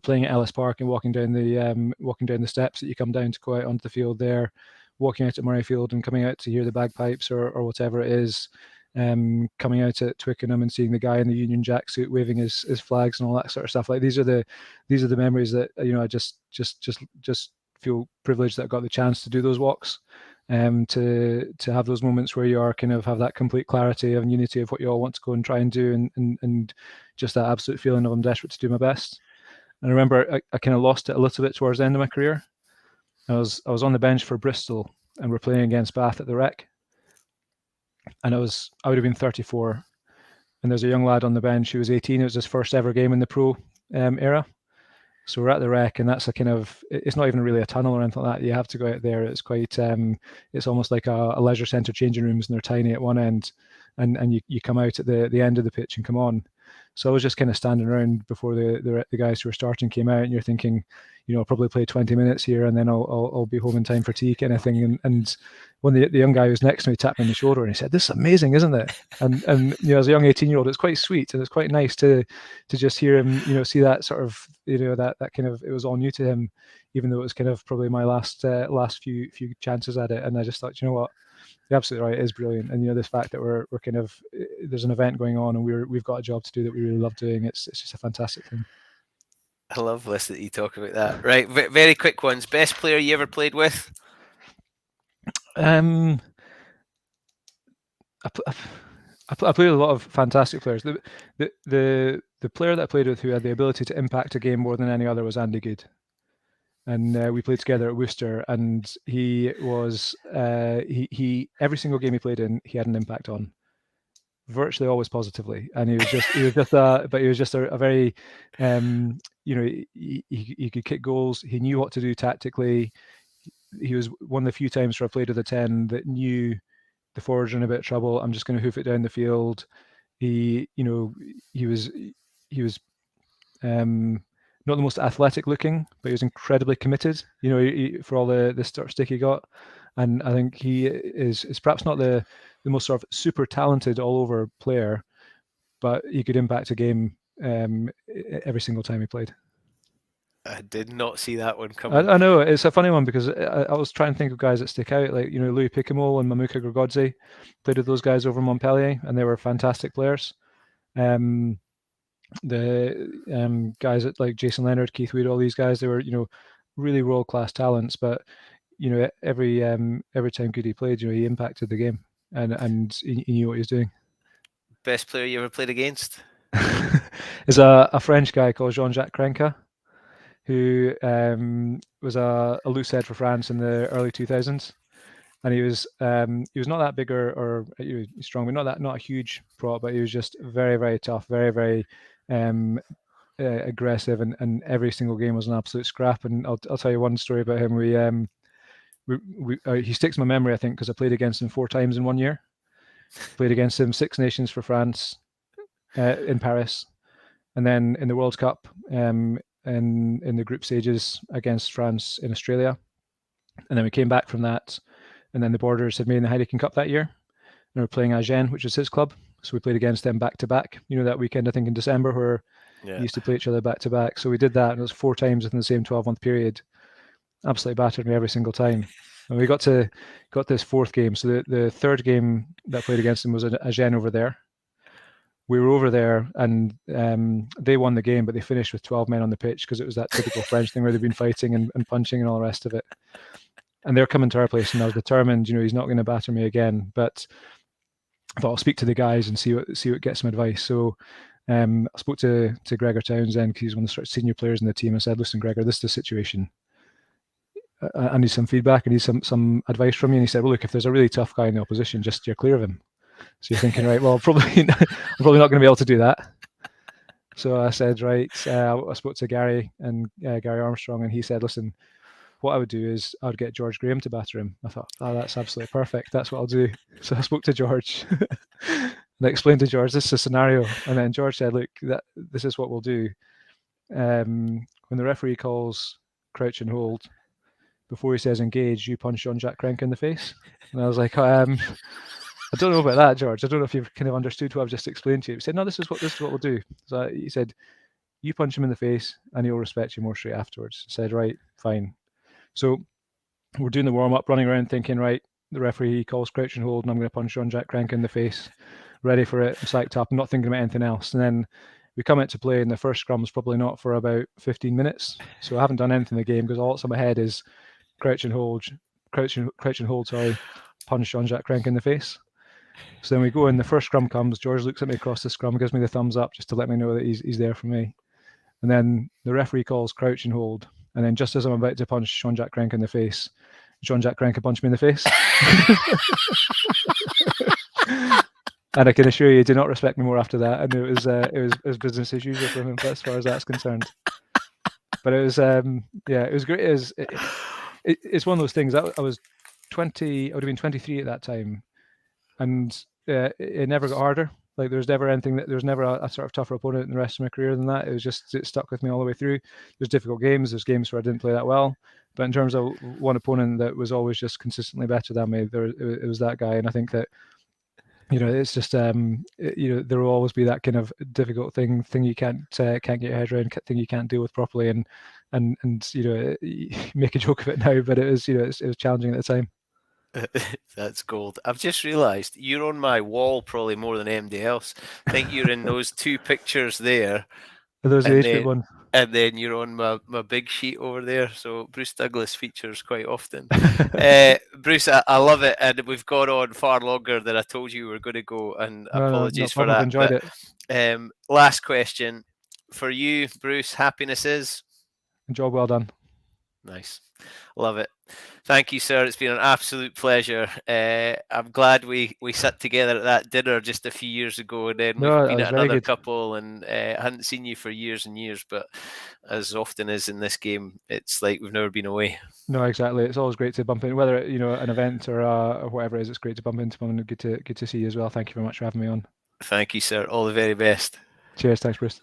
playing at Ellis Park and walking down the steps that you come down to go out onto the field there, walking out at Murrayfield and coming out to hear the bagpipes or whatever it is, coming out at Twickenham and seeing the guy in the Union Jack suit waving his flags and all that sort of stuff. Like these are the memories that I just feel privileged that I got the chance to do those walks. To have those moments where you are kind of have that complete clarity and unity of what you all want to go and try and do, and just that absolute feeling of I'm desperate to do my best. And I remember I kind of lost it a little bit towards the end of my career. I was on the bench for Bristol and we're playing against Bath at the Rec, and I would have been 34, and there's a young lad on the bench who was 18. It was his first ever game in the pro era. So we're at the Rec, and that's a kind of, it's not even really a tunnel or anything like that. You have to go out there. It's quite it's almost like a leisure centre changing rooms, and they're tiny at one end, and you come out at the end of the pitch and come on. So I was just kind of standing around before the guys who were starting came out, and you're thinking, I'll probably play 20 minutes here, and then I'll be home in time for tea, kind of thing. And when the young guy who was next to me tapped me on the shoulder, and he said, "This is amazing, isn't it?" And as a young 18-year-old, it's quite sweet, and it's quite nice to just hear him, see that sort of, that kind of, it was all new to him, even though it was kind of probably my last few chances at it. And I just thought, you know what, you're absolutely right, it is brilliant. And this fact that we're kind of, there's an event going on and we've got a job to do that we really love doing. It's just a fantastic thing. I love listening to you talk about that. Right, very quick ones. Best player you ever played with? Um, I played with a lot of fantastic players. The player that I played with who had the ability to impact a game more than any other was Andy Good. and we played together at Worcester. And he was he every single game he played in, he had an impact on, virtually always positively. And he was just a very he could kick goals. He knew what to do tactically. He was one of the few times where I played with a 10 that knew the forwards are in a bit of trouble. I'm just going to hoof it down the field. He was not the most athletic looking, but he was incredibly committed. For all the stick he got, and I think he is perhaps not the most sort of super talented all over player, but he could impact a game every single time he played. I did not see that one coming. I know it's a funny one because I was trying to think of guys that stick out, like Louis Picamol and Mamuka Gregodze. Played with those guys over Montpellier, and they were fantastic players. The guys at like Jason Leonard, Keith Weir, all these guys, they were really world class talents. But every time Goody played, he impacted the game, and he knew what he was doing. Best player you ever played against? Is a French guy called Jean-Jacques Crenca, who was a loose head for France in the early 2000s. And he was not that big or strong, but not a huge prop, but he was just very, very tough, very, very aggressive, and every single game was an absolute scrap. And I'll tell you one story about him. He sticks in my memory, I think, because I played against him 4 times in 1 year. Played against him 6 Nations for France in Paris, and then in the World Cup in the group stages against France in Australia, and then we came back from that. And then the Borders had made in the Heineken Cup that year. And we were playing Agen, which was his club. So we played against them back to back. That weekend, I think in December, where we used to play each other back to back. So we did that, and it was 4 times within the same 12-month period. Absolutely battered me every single time. And we got this 4th game. So the 3rd game that I played against them was Agen over there. We were over there, and they won the game, but they finished with 12 men on the pitch because it was that typical French thing where they've been fighting and punching and all the rest of it. And they're coming to our place, and I was determined, he's not going to batter me again. But I thought I'll speak to the guys and see what get some advice. So I spoke to Gregor Townsend, because he's one of the sort of senior players in the team. I said, "Listen, Gregor, this is the situation. I need some feedback. I need some advice from you." And he said, "Well, look, if there's a really tough guy in the opposition, just steer clear of him." So you're thinking, right? Well, I'm probably not going to be able to do that. So I said, right. I spoke to Gary Armstrong, and he said, "Listen, what I would do is I would get George Graham to batter him." I thought, that's absolutely perfect. That's what I'll do. So I spoke to George and I explained to George, this is a scenario. And then George said, "Look, this is what we'll do. When the referee calls crouch and hold, before he says engage, you punch Jean-Jacques Crenca in the face." And I was like, I don't know about that, George. I don't know if you've kind of understood what I've just explained to you. He said, "No, this is what we'll do." So he said, "You punch him in the face and he'll respect you more straight afterwards." I said, "Right, fine." So we're doing the warm-up, running around thinking, right, the referee calls crouch and hold, and I'm going to punch Jean-Jacques Crenca in the face. Ready for it. I'm psyched up. I'm not thinking about anything else. And then we come out to play, and the first scrum's probably not for about 15 minutes. So I haven't done anything in the game, because all that's in my head is crouch and hold, punch Jean-Jacques Crenca in the face. So then we go in, the first scrum comes, George looks at me across the scrum, gives me the thumbs up just to let me know that he's there for me. And then the referee calls crouch and hold. And then just as I'm about to punch Jean-Jacques Crenca in the face, Jean-Jacques Crenca punched me in the face. And I can assure you, he did not respect me more after that. And it was business as usual for him, as far as that's concerned. But it was it was great. It's one of those things. I was 20. I would have been 23 at that time, and it never got harder. Like there's never a sort of tougher opponent in the rest of my career than that. It stuck with me all the way through. There's difficult games. There's games where I didn't play that well, but in terms of one opponent that was always just consistently better than me, it was that guy. And I think that it's just there will always be that kind of difficult thing you can't get your head around, thing you can't deal with properly, and make a joke of it now, but it was it was challenging at the time. That's gold. I've just realised you're on my wall probably more than anybody else. I think you're in those 2 pictures there. Are those the age group ones? And then you're on my big sheet over there. So Bruce Douglas features quite often. Bruce, I love it. And we've gone on far longer than I told you we were going to go. And apologies for that. I've enjoyed it. Last question. For you, Bruce, happiness is? Job well done. Nice. Love it. Thank you, sir. It's been an absolute pleasure. I'm glad we sat together at that dinner just a few years ago, and then we've No, that been was at very another good. couple, and I hadn't seen you for years and years. But as often as in this game, it's like we've never been away. No, exactly. It's always great to bump in, whether an event or whatever it is. It's great to bump into one, and good to see you as well. Thank you very much for having me on. Thank you, sir. All the very best. Cheers. Thanks, Bruce.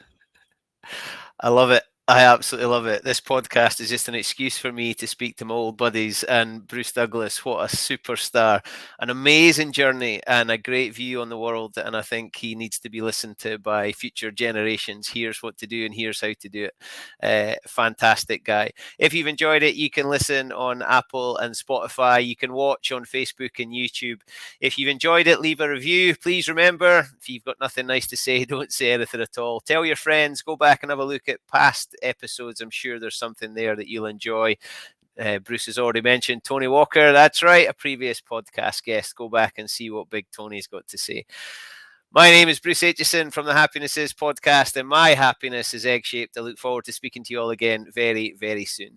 I love it. I absolutely love it. This podcast is just an excuse for me to speak to my old buddies. And Bruce Douglas, what a superstar, an amazing journey and a great view on the world. And I think he needs to be listened to by future generations. Here's what to do and here's how to do it. Fantastic guy. If you've enjoyed it, you can listen on Apple and Spotify. You can watch on Facebook and YouTube. If you've enjoyed it, leave a review. Please remember, if you've got nothing nice to say, don't say anything at all. Tell your friends, go back and have a look at past episodes. I'm sure there's something there that you'll enjoy. Bruce has already mentioned Tony Walker. That's right, a previous podcast guest. Go back and see what Big Tony's got to say. My name is Bruce Aitchison from the Happiness Is podcast, and my happiness is egg-shaped. I look forward to speaking to you all again very, very soon.